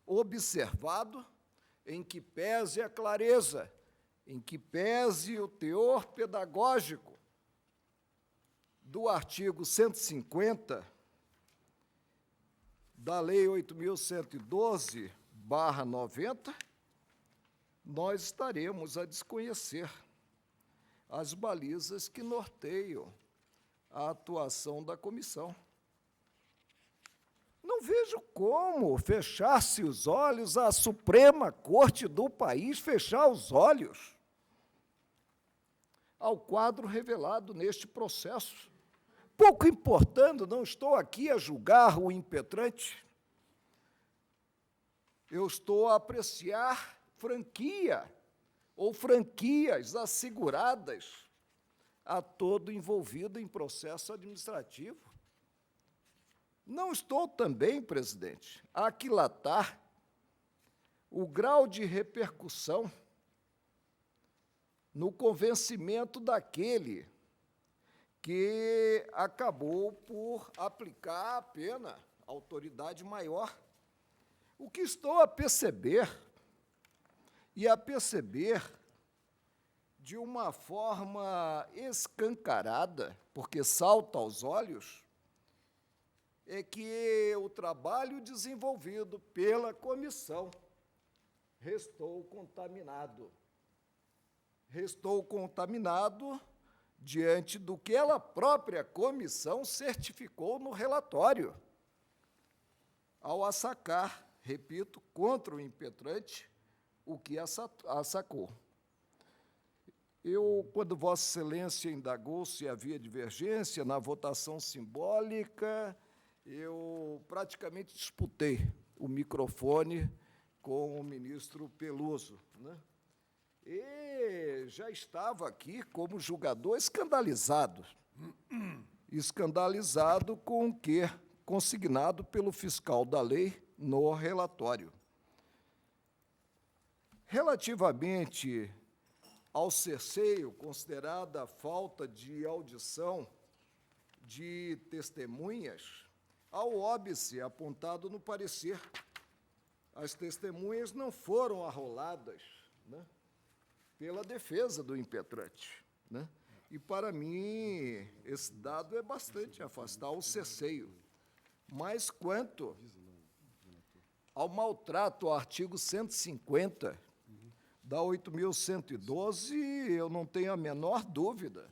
I: observado, em que pese a clareza, em que pese o teor pedagógico do artigo 150 da Lei 8.112/90, nós estaremos a desconhecer as balizas que norteiam a atuação da comissão. Não vejo como fechar-se os olhos, a Suprema Corte do país fechar os olhos ao quadro revelado neste processo. Pouco importando, não estou aqui a julgar o impetrante, eu estou a apreciar franquia ou franquias asseguradas a todo envolvido em processo administrativo. Não estou também, presidente, a aquilatar o grau de repercussão no convencimento daquele que acabou por aplicar a pena, a autoridade maior. O que estou a perceber, e a perceber de uma forma escancarada, porque salta aos olhos, é que o trabalho desenvolvido pela comissão restou contaminado. Restou contaminado diante do que ela própria comissão certificou no relatório, ao assacar, repito, contra o impetrante, o que assacou. quando Vossa Excelência indagou se havia divergência na votação simbólica, eu praticamente disputei o microfone com o ministro Peluso, né? E já estava aqui como julgador escandalizado com o que consignado pelo fiscal da lei no relatório. Relativamente ao cerceio, considerada a falta de audição de testemunhas, ao óbice apontado no parecer, as testemunhas não foram arroladas, né, pela defesa do impetrante, né? E, para mim, esse dado é bastante afastar o cerceio. Mas, quanto ao maltrato ao artigo 150 da 8.112, eu não tenho a menor dúvida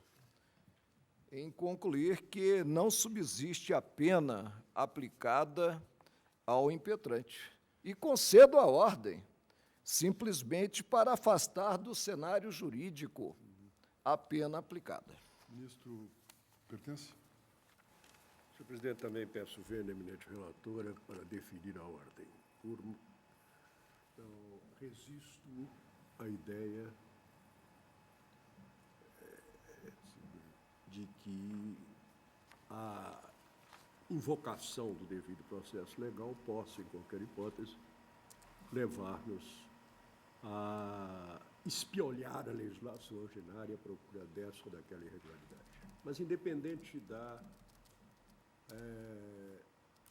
I: em concluir que não subsiste a pena aplicada ao impetrante. E concedo a ordem, simplesmente para afastar do cenário jurídico a pena aplicada.
A: Ministro, pertence?
J: Senhor presidente, também peço vênia, eminente relatora, para definir a ordem. Então, resisto à ideia de que a invocação do devido processo legal possa, em qualquer hipótese, levar-nos a espiolhar a legislação ordinária à procura dessa ou daquela irregularidade. Mas, independente da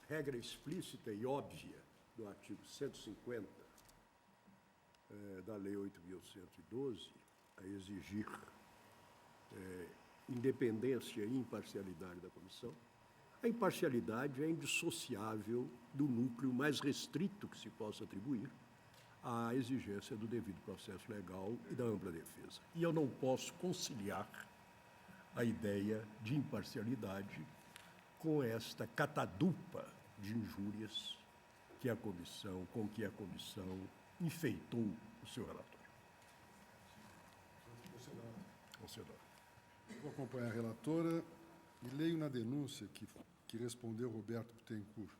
J: regra explícita e óbvia do artigo 150 da Lei 8.112, a exigir independência e imparcialidade da comissão, a imparcialidade é indissociável do núcleo mais restrito que se possa atribuir à exigência do devido processo legal e da ampla defesa. E eu não posso conciliar a ideia de imparcialidade com esta catadupa de injúrias com que a comissão enfeitou o seu relatório.
A: Concedor. Vou acompanhar a relatora e leio na denúncia que respondeu Roberto Bittencourt.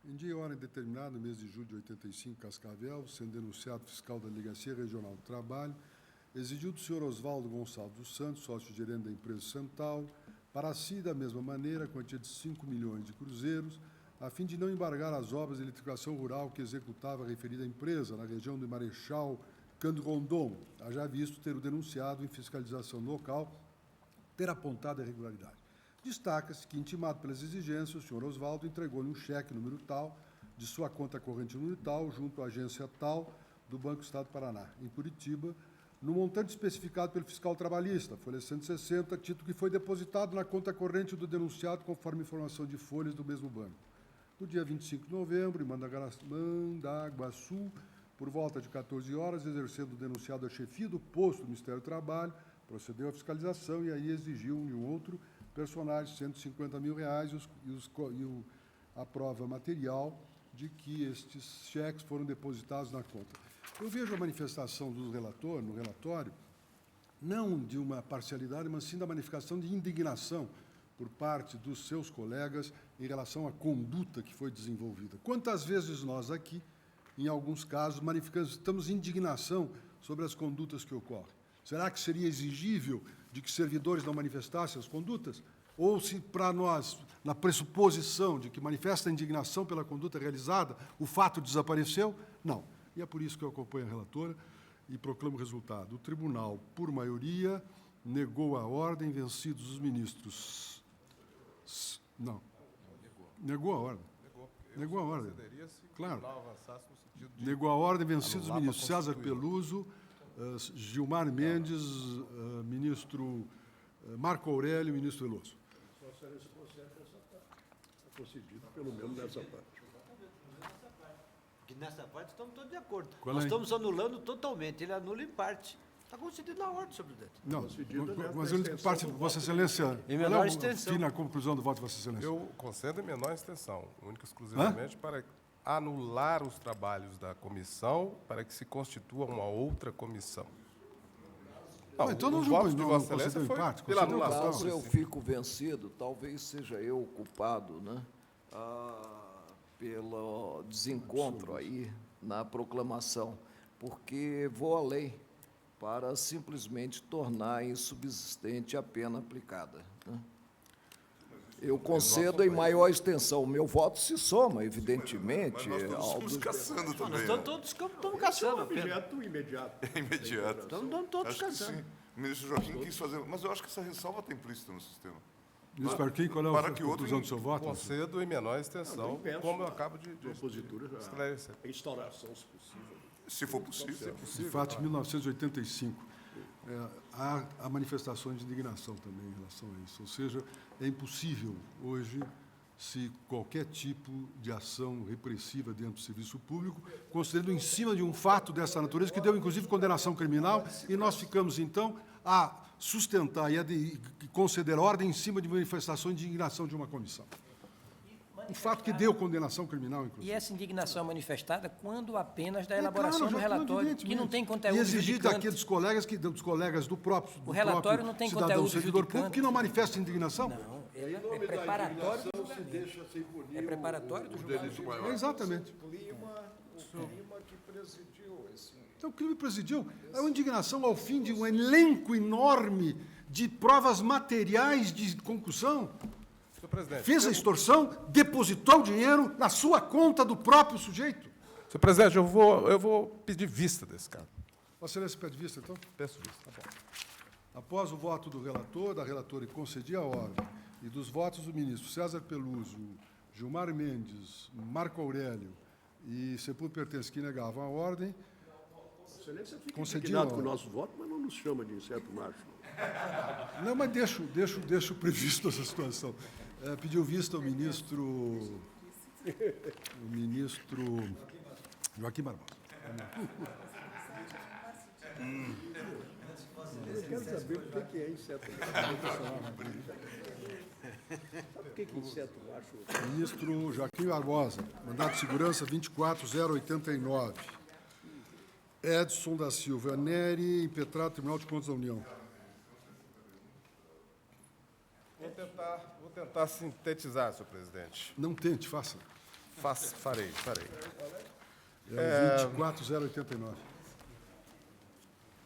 A: Em dia e hora indeterminada, no mês de julho de 85, Cascavel, sendo denunciado fiscal da Delegacia Regional do Trabalho, exigiu do senhor Oswaldo Gonçalves dos Santos, sócio-gerente da empresa Centauro, para si, da mesma maneira, a quantia de 5 milhões de cruzeiros, a fim de não embargar as obras de eletrificação rural que executava a referida empresa na região do Marechal Cândido Rondon, haja visto ter o denunciado em fiscalização local ter apontado a irregularidade. Destaca-se que, intimado pelas exigências, o senhor Oswaldo entregou-lhe um cheque número tal, de sua conta corrente número tal, junto à agência tal do Banco Estado do Paraná, em Curitiba, no montante especificado pelo fiscal trabalhista, folha 160, título que foi depositado na conta corrente do denunciado, conforme informação de folhas do mesmo banco. No dia 25 de novembro, em Mandaguaçu, por volta de 14 horas, exercendo o denunciado a chefia do posto do Ministério do Trabalho, procedeu à fiscalização e aí exigiu um e outro personagem R$150 mil e a prova material de que estes cheques foram depositados na conta. Eu vejo a manifestação do relator, no relatório, não de uma parcialidade, mas sim da manifestação de indignação por parte dos seus colegas em relação à conduta que foi desenvolvida. Quantas vezes nós aqui, em alguns casos, manifestamos indignação sobre as condutas que ocorrem? Será que seria exigível de que servidores não manifestassem as condutas? Ou se, para nós, na pressuposição de que manifesta indignação pela conduta realizada, o fato desapareceu? Não. E é por isso que eu acompanho a relatora e proclamo o resultado. O tribunal, por maioria, negou a ordem, vencidos os ministros. Não. Negou a ordem. Negou a ordem. Claro. Negou a ordem, vencidos os ministros César Peluso, Gilmar Mendes, ministro Marco Aurélio e ministro Veloso.
J: Vossa Excelência concede essa parte. Está concedido, pelo menos nessa parte.
G: Que nessa parte estamos todos de acordo.
A: Qual
G: Nós
A: é?
G: estamos anulando totalmente, ele anula em parte. Está concedido na ordem, senhor presidente.
A: Não,
J: Concedido
A: mas
J: nessa
A: eu parte, Vossa Excelência,
G: Em menor
A: qual é a
G: extensão.
A: fina conclusão do voto de Vossa Excelência?
H: Eu concedo em menor extensão, única e exclusivamente para anular os trabalhos da comissão para que se constitua uma outra comissão.
A: Não, então
H: o
A: não
H: voto de
A: não
H: Vossa Excelência
A: concedeu
H: foi
A: empate,
H: pela
A: concedeu
H: anulação.
I: Caso eu fico vencido, talvez seja eu o culpado, né? Pelo desencontro aí na proclamação, porque vou além para simplesmente tornar insubsistente a pena aplicada, né? Eu concedo em maior extensão. O meu voto se soma, evidentemente,
E: Nós
I: ao
E: estamos
I: dos
E: caçando também.
G: Nós estamos todos caçando.
J: Objeto imediato.
E: É imediato.
G: Estamos todos
E: Acho que
G: caçando.
E: sim. O ministro Joaquim quis fazer, mas eu acho que essa ressalva está implícita no sistema.
A: Ministro Parquim, qual é
E: Para
A: a
E: que outro
A: conclusão do seu voto?
H: Concedo em menor extensão,
J: inverso,
H: como eu acabo de
J: A opositura já.
H: esclarecer.
J: A instauração, se possível.
E: Se for possível.
A: De fato, em 1985, há manifestações de indignação também em relação a isso. Ou seja, é impossível hoje se qualquer tipo de ação repressiva dentro do serviço público, considerando em cima de um fato dessa natureza, que deu, inclusive, condenação criminal, e nós ficamos, então, a sustentar e conceder ordem em cima de manifestações de indignação de uma comissão. Um fato que deu condenação criminal, inclusive.
F: E essa indignação é manifestada quando apenas da
A: É
F: elaboração
A: claro,
F: do
A: já,
F: relatório, que não
A: evidentemente.
F: tem conteúdo
A: E exigir
F: judicante.
A: daqueles colegas, dos colegas do próprio,
F: O relatório não tem
A: cidadão
F: conteúdo
A: servidor
F: judicante.
A: público que não manifesta indignação.
F: Não, é preparatório do julgamento. É preparatório do julgamento.
A: Exatamente.
I: o clima que presidiu esse...
A: Então, o crime presidiu é uma indignação ao fim de um elenco enorme de provas materiais de concussão.
H: Senhor presidente,
A: Fez a extorsão, depositou o dinheiro na sua conta do próprio sujeito.
H: senhor presidente, eu vou pedir vista desse caso.
A: Vossa Excelência pede vista, então?
H: Peço vista. Tá bom.
A: Após o voto do relator, da relatora que concedia a ordem, e dos votos do ministro César Pelúcio, Gilmar Mendes, Marco Aurélio e Sepúlveda Pertence, que negavam a ordem,
J: Excelência fica
A: concediam a
J: indignado com o
A: ordem.
J: nosso voto, mas não nos chama de inseto macho.
A: Não, mas deixo previsto essa situação. Pediu vista o ministro Joaquim Barbosa.
J: Eu quero saber o que é inseto macho. Sabe o que é inseto macho?
A: Ministro Joaquim Barbosa, mandado de segurança 24089. Edson da Silva Neri, impetrado Tribunal de Contas da União.
H: Vou tentar sintetizar, senhor presidente.
A: Não tente, faça.
H: Farei.
A: É o 24089.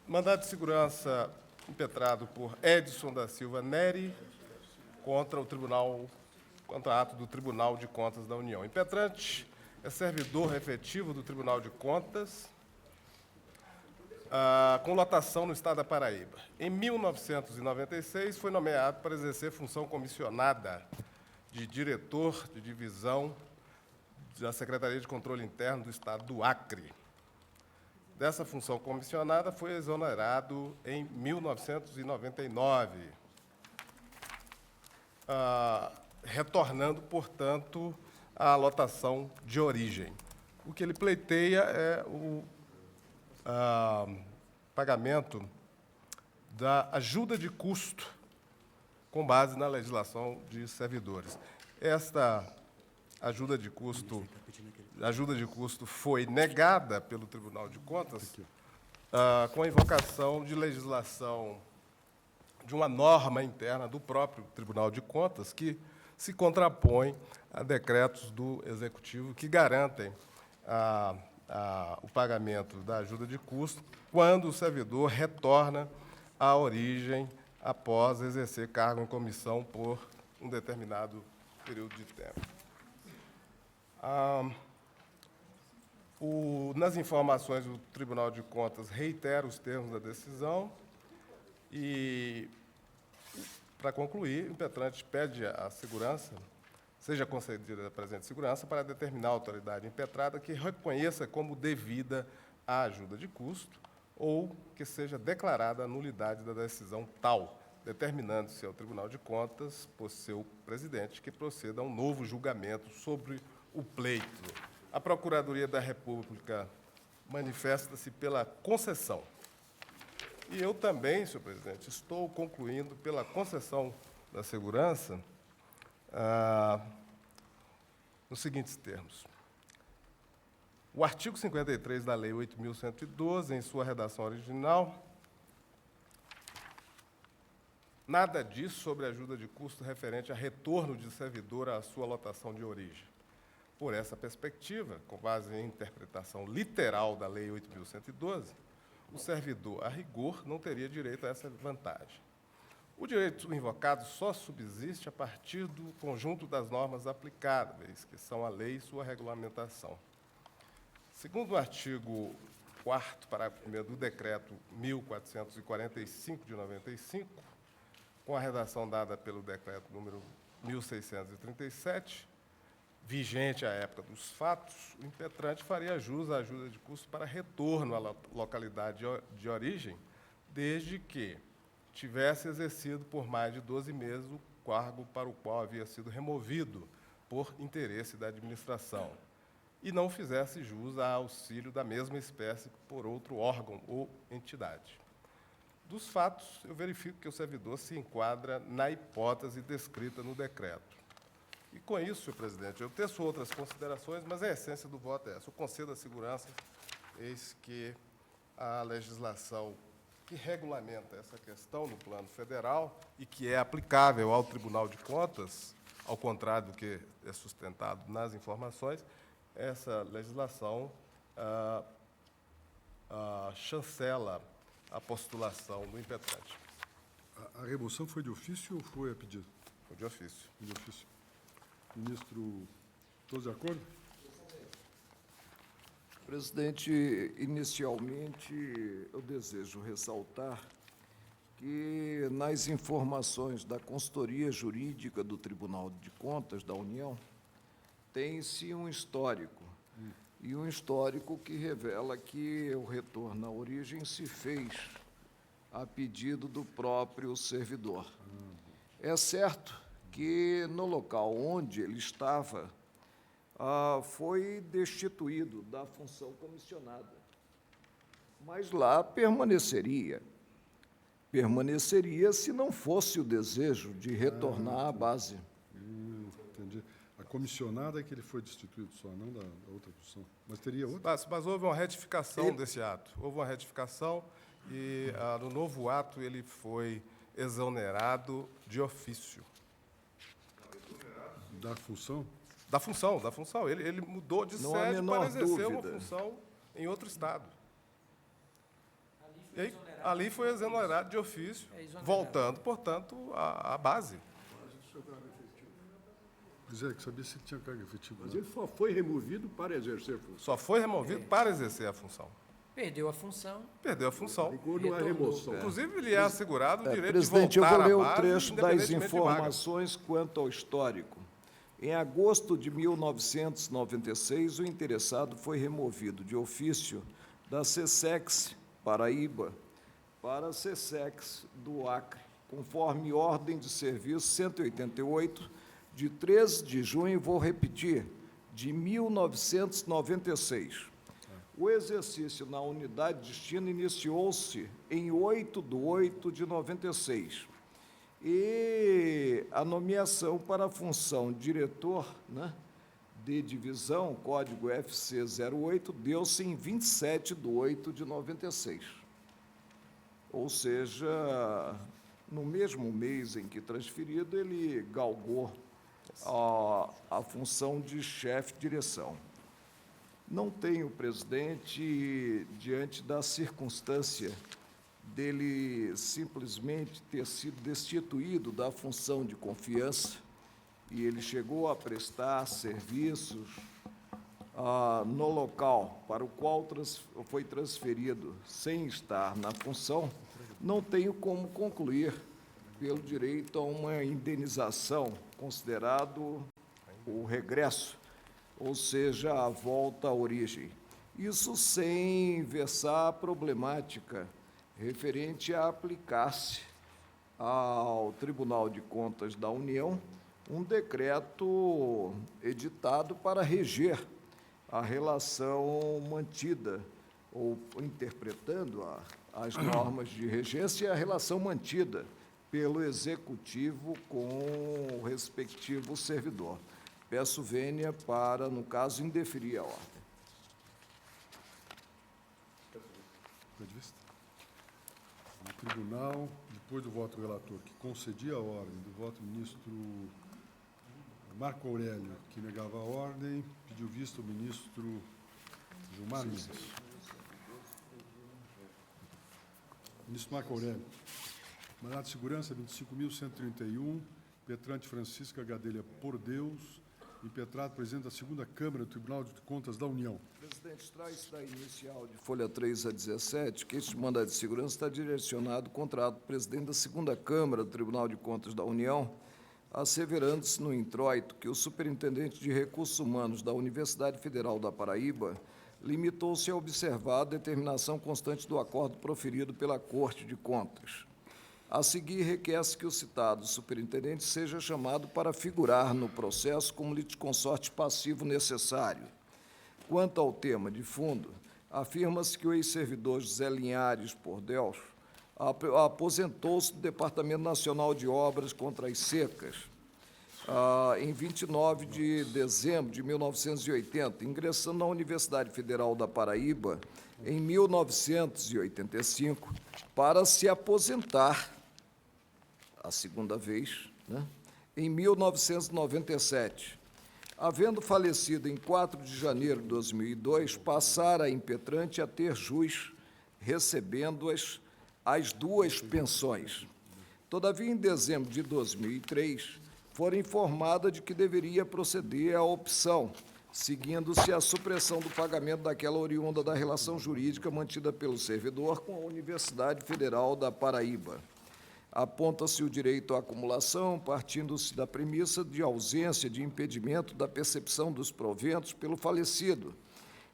H: Mandado de segurança impetrado por Edson da Silva Neri contra ato do Tribunal de Contas da União. Impetrante é servidor efetivo do Tribunal de Contas, com lotação no estado da Paraíba. Em 1996, foi nomeado para exercer função comissionada de diretor de divisão da Secretaria de Controle Interno do estado do Acre. Dessa função comissionada, foi exonerado em 1999, retornando, portanto, à lotação de origem. O que ele pleiteia é o pagamento da ajuda de custo com base na legislação de servidores. Esta ajuda de custo foi negada pelo Tribunal de Contas com a invocação de legislação de uma norma interna do próprio Tribunal de Contas que se contrapõe a decretos do Executivo que garantem o pagamento da ajuda de custo quando o servidor retorna à origem após exercer cargo em comissão por um determinado período de tempo. Nas informações, o Tribunal de Contas reitera os termos da decisão e, para concluir, o impetrante pede à segurança, seja concedida a presente segurança, para determinar a autoridade impetrada que reconheça como devida a ajuda de custo ou que seja declarada a nulidade da decisão tal, determinando-se ao Tribunal de Contas, por seu presidente, que proceda a um novo julgamento sobre o pleito. A Procuradoria da República manifesta-se pela concessão. E eu também, senhor presidente, estou concluindo pela concessão da segurança nos seguintes termos. O artigo 53 da Lei 8.112, em sua redação original, Nada diz sobre ajuda de custo referente a retorno de servidor à sua lotação de origem. Por essa perspectiva, com base em interpretação literal da Lei 8.112, o servidor, a rigor, não teria direito a essa vantagem. O direito invocado só subsiste a partir do conjunto das normas aplicáveis, que são a lei e sua regulamentação. Segundo o artigo 4º, parágrafo 1º do Decreto 1445, de 95, com a redação dada pelo Decreto número 1637, vigente à época dos fatos, o impetrante faria jus à ajuda de custo para retorno à localidade de origem, desde que tivesse exercido por mais de 12 meses o cargo para o qual havia sido removido por interesse da administração, e não fizesse jus a auxílio da mesma espécie por outro órgão ou entidade. Dos fatos, eu verifico que o servidor se enquadra na hipótese descrita no decreto. E, com isso, senhor presidente, eu teço outras considerações, mas a essência do voto é essa. Eu concedo a segurança, eis que a legislação que regulamenta essa questão no plano federal e que é aplicável ao Tribunal de Contas, ao contrário do que é sustentado nas informações, essa legislação chancela a postulação do impetrante.
A: A remoção foi de ofício ou foi a pedido?
H: Foi de ofício.
A: Foi de ofício. Ministro, todos de acordo?
I: Presidente, inicialmente, eu desejo ressaltar que, nas informações da consultoria jurídica do Tribunal de Contas da União, tem-se um histórico, e um histórico que revela que o retorno à origem se fez a pedido do próprio servidor. É certo que, no local onde ele estava, foi destituído da função comissionada, mas lá permaneceria se não fosse o desejo de retornar à base.
A: Entendi. A comissionada é que ele foi destituído só, não da outra função. Mas teria outra?
H: Mas houve uma retificação desse ato. Houve uma retificação e, no novo ato, ele foi exonerado de ofício.
A: Da função?
H: Da função. Ele mudou de
I: Não há
H: sede
I: menor
H: para exercer uma
I: dúvida.
H: função em outro estado. E aí, ali foi exonerado de ofício, voltando, portanto, à base.
A: Pois é, que sabia se tinha carga efetiva.
J: Mas ele só foi removido para exercer função.
H: Só foi removido para exercer a função.
F: Perdeu a função.
H: Perdeu a função.
J: Rigor não é remoção.
H: Inclusive, lhe é assegurado o direito
I: Presidente,
H: de
I: eu
H: voltar
I: vou ler
H: à
I: o
H: base,
I: trecho das
H: independentemente de vaga.
I: informações quanto ao histórico. Em agosto de 1996, o interessado foi removido de ofício da SESEX Paraíba para a SESEX do Acre, conforme ordem de serviço 188, de 13 de junho, vou repetir, de 1996. O exercício na unidade de destino iniciou-se em 8/8/96. E a nomeação para a função diretor, né, de divisão, código FC08, deu-se em 27/8/96. Ou seja, no mesmo mês em que transferido, ele galgou a função de chefe de direção. Não tenho, presidente, diante da circunstância dele simplesmente ter sido destituído da função de confiança, e ele chegou a prestar serviços no local para o qual foi transferido sem estar na função, não tenho como concluir pelo direito a uma indenização, considerado o regresso, ou seja, a volta à origem. Isso sem versar a problemática referente a aplicar-se ao Tribunal de Contas da União um decreto editado para reger a relação mantida, ou interpretando as normas de regência, a relação mantida pelo Executivo com o respectivo servidor. Peço vênia para, no caso, indeferir a ordem.
A: Ponto de vista. O Tribunal de depois do voto do relator, que concedia a ordem, do voto do ministro Marco Aurélio, que negava a ordem, pediu vista o ministro Gilmar Mendes. Ministro Marco Aurélio. Mandado de segurança 25.131, impetrante Francisca Gadelha Por Deus, impetrado presidente da segunda Câmara do Tribunal de Contas da União.
I: Presidente, traz da inicial de folha 3 a 17 que este mandado de segurança está direcionado contra o presidente da segunda Câmara do Tribunal de Contas da União, asseverando-se no introito que o superintendente de Recursos Humanos da Universidade Federal da Paraíba limitou-se a observar a determinação constante do acordo proferido pela Corte de Contas. A seguir, requer-se que o citado superintendente seja chamado para figurar no processo como litisconsorte passivo necessário. Quanto ao tema de fundo, afirma-se que o ex-servidor José Linhares Por Deus aposentou-se do Departamento Nacional de Obras contra as Secas em 29 de dezembro de 1980, ingressando na Universidade Federal da Paraíba em 1985 para se aposentar a segunda vez, né, em 1997. Havendo falecido em 4 de janeiro de 2002, passara a impetrante a ter jus, recebendo-as as duas pensões. Todavia, em dezembro de 2003, fora informada de que deveria proceder à opção, seguindo-se a supressão do pagamento daquela oriunda da relação jurídica mantida pelo servidor com a Universidade Federal da Paraíba. Aponta-se o direito à acumulação, partindo-se da premissa de ausência de impedimento da percepção dos proventos pelo falecido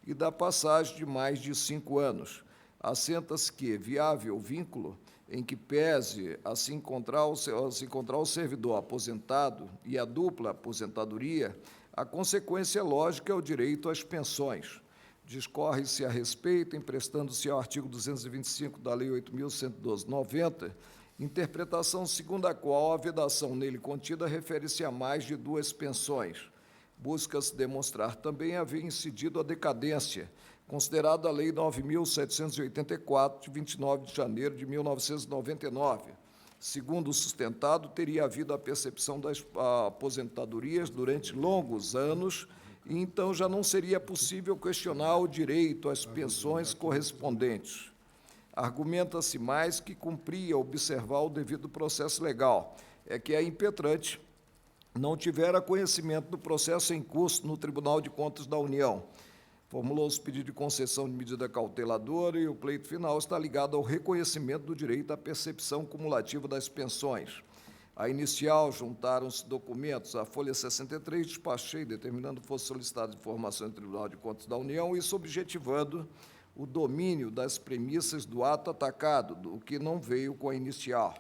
I: e da passagem de mais de 5 anos. Assenta-se que, viável o vínculo em que pese a se encontrar o servidor aposentado e a dupla aposentadoria, a consequência lógica é o direito às pensões. Discorre-se a respeito, emprestando-se ao artigo 225 da Lei 8.112/90, interpretação segundo a qual a vedação nele contida refere-se a mais de 2 pensões. Busca-se demonstrar também haver incidido a decadência, considerada a Lei 9.784, de 29 de janeiro de 1999. Segundo o sustentado, teria havido a percepção das aposentadorias durante longos anos e então já não seria possível questionar o direito às pensões correspondentes. Argumenta-se mais que cumpria observar o devido processo legal, é que a impetrante não tivera conhecimento do processo em curso no Tribunal de Contas da União. Formulou-se pedido de concessão de medida cauteladora e o pleito final está ligado ao reconhecimento do direito à percepção cumulativa das pensões. A inicial, juntaram-se documentos, a folha 63, despachei, determinando que fosse solicitada informação do Tribunal de Contas da União, isso objetivando o domínio das premissas do ato atacado, o que não veio com a inicial.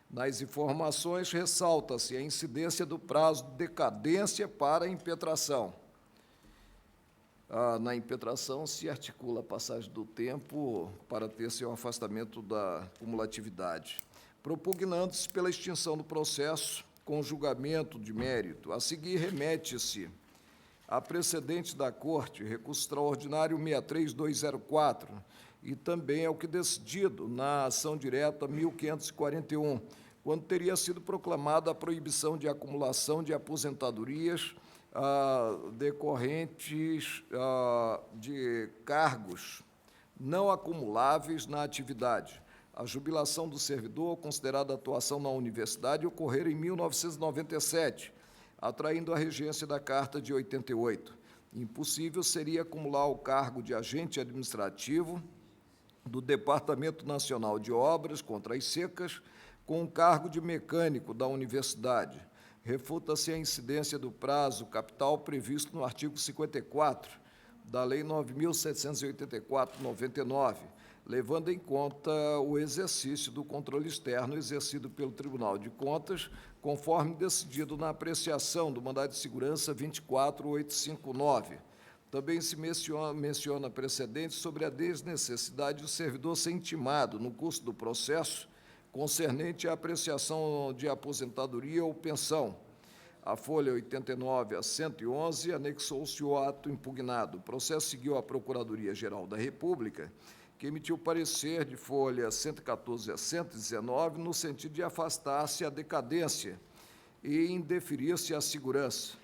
I: Nas informações, ressalta-se a incidência do prazo de decadência para a impetração. Na impetração se articula a passagem do tempo para ter seu afastamento da cumulatividade, propugnando-se pela extinção do processo com julgamento de mérito. A seguir, remete-se a precedente da Corte, recurso extraordinário 63204, e também ao que decidido na ação direta 1541, quando teria sido proclamada a proibição de acumulação de aposentadorias decorrentes de cargos não acumuláveis na atividade. A jubilação do servidor, considerada atuação na universidade, ocorrer em 1997, atraindo a regência da Carta de 88. Impossível seria acumular o cargo de agente administrativo do Departamento Nacional de Obras contra as Secas com o cargo de mecânico da universidade. Refuta-se a incidência do prazo capital previsto no artigo 54 da Lei 9.784/99, levando em conta o exercício do controle externo exercido pelo Tribunal de Contas, conforme decidido na apreciação do mandado de segurança 24859. Também se menciona precedentes sobre a desnecessidade do servidor ser intimado no curso do processo concernente à apreciação de aposentadoria ou pensão. A folha 89 a 111 anexou-se o ato impugnado. O processo seguiu à Procuradoria-Geral da República, que emitiu parecer de folha 114 a 119, no sentido de afastar-se a decadência e indeferir-se à segurança.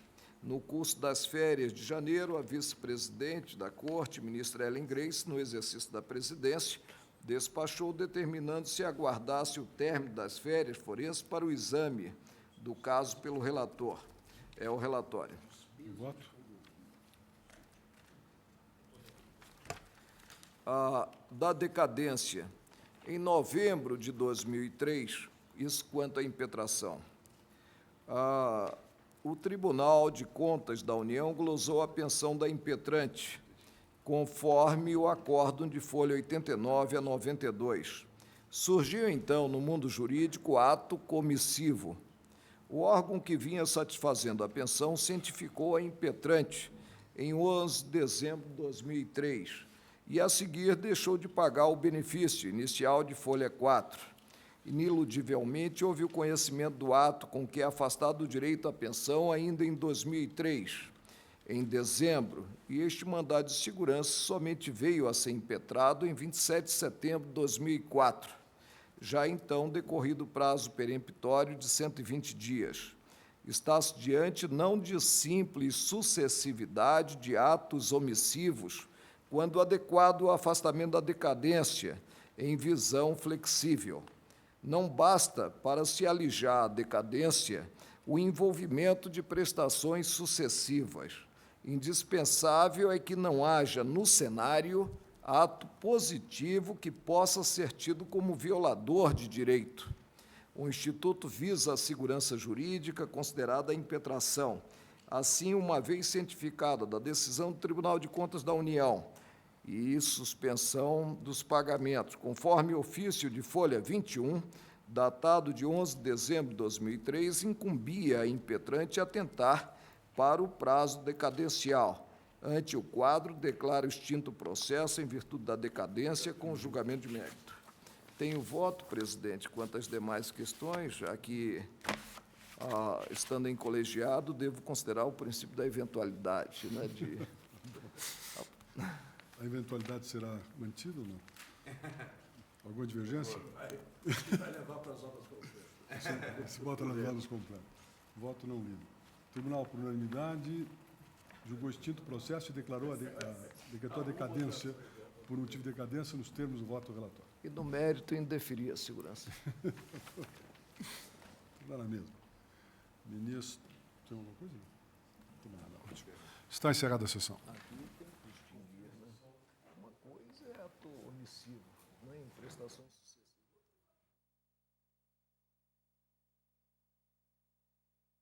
I: No curso das férias de janeiro, a vice-presidente da Corte, ministra Ellen Grace, no exercício da presidência, despachou determinando-se aguardasse o término das férias forenses para o exame do caso pelo relator. É o relatório.
A: Voto.
I: Da decadência. Em novembro de 2003, isso quanto à impetração, o Tribunal de Contas da União glosou a pensão da impetrante, conforme o acórdão de folha 89 a 92. Surgiu, então, no mundo jurídico, ato comissivo. O órgão que vinha satisfazendo a pensão cientificou a impetrante em 11 de dezembro de 2003 e, a seguir, deixou de pagar o benefício inicial de folha 4. Ineludivelmente, houve o conhecimento do ato com que é afastado o direito à pensão ainda em 2003, em dezembro, e este mandado de segurança somente veio a ser impetrado em 27 de setembro de 2004, já então decorrido o prazo peremptório de 120 dias. Está-se diante não de simples sucessividade de atos omissivos, quando adequado ao afastamento da decadência, em visão flexível. Não basta, para se alijar a decadência, o envolvimento de prestações sucessivas. Indispensável é que não haja, no cenário, ato positivo que possa ser tido como violador de direito. O Instituto visa a segurança jurídica considerada a impetração. Assim, uma vez cientificada da decisão do Tribunal de Contas da União e suspensão dos pagamentos, conforme ofício de folha 21, datado de 11 de dezembro de 2003, incumbia a impetrante atentar para o prazo decadencial. Ante o quadro, declara extinto o processo em virtude da decadência com julgamento de mérito. Tenho voto, presidente, quanto às demais questões, já que, estando em colegiado, devo considerar o princípio da eventualidade, né,
A: A eventualidade será mantida ou não? Alguma divergência?
J: Vai levar para as obras completas.
A: Se bota nas obras completas. Voto não lido. Tribunal, por unanimidade, julgou extinto o processo e decretou a decadência, por motivo de decadência, nos termos do voto do relatório.
I: E, no mérito, indeferir a segurança.
A: Dá na mesma. Ministro, tem alguma coisa? Não tem nada. Ótimo. Está encerrada a sessão.
I: Uma coisa é ato omissivo, não é em prestações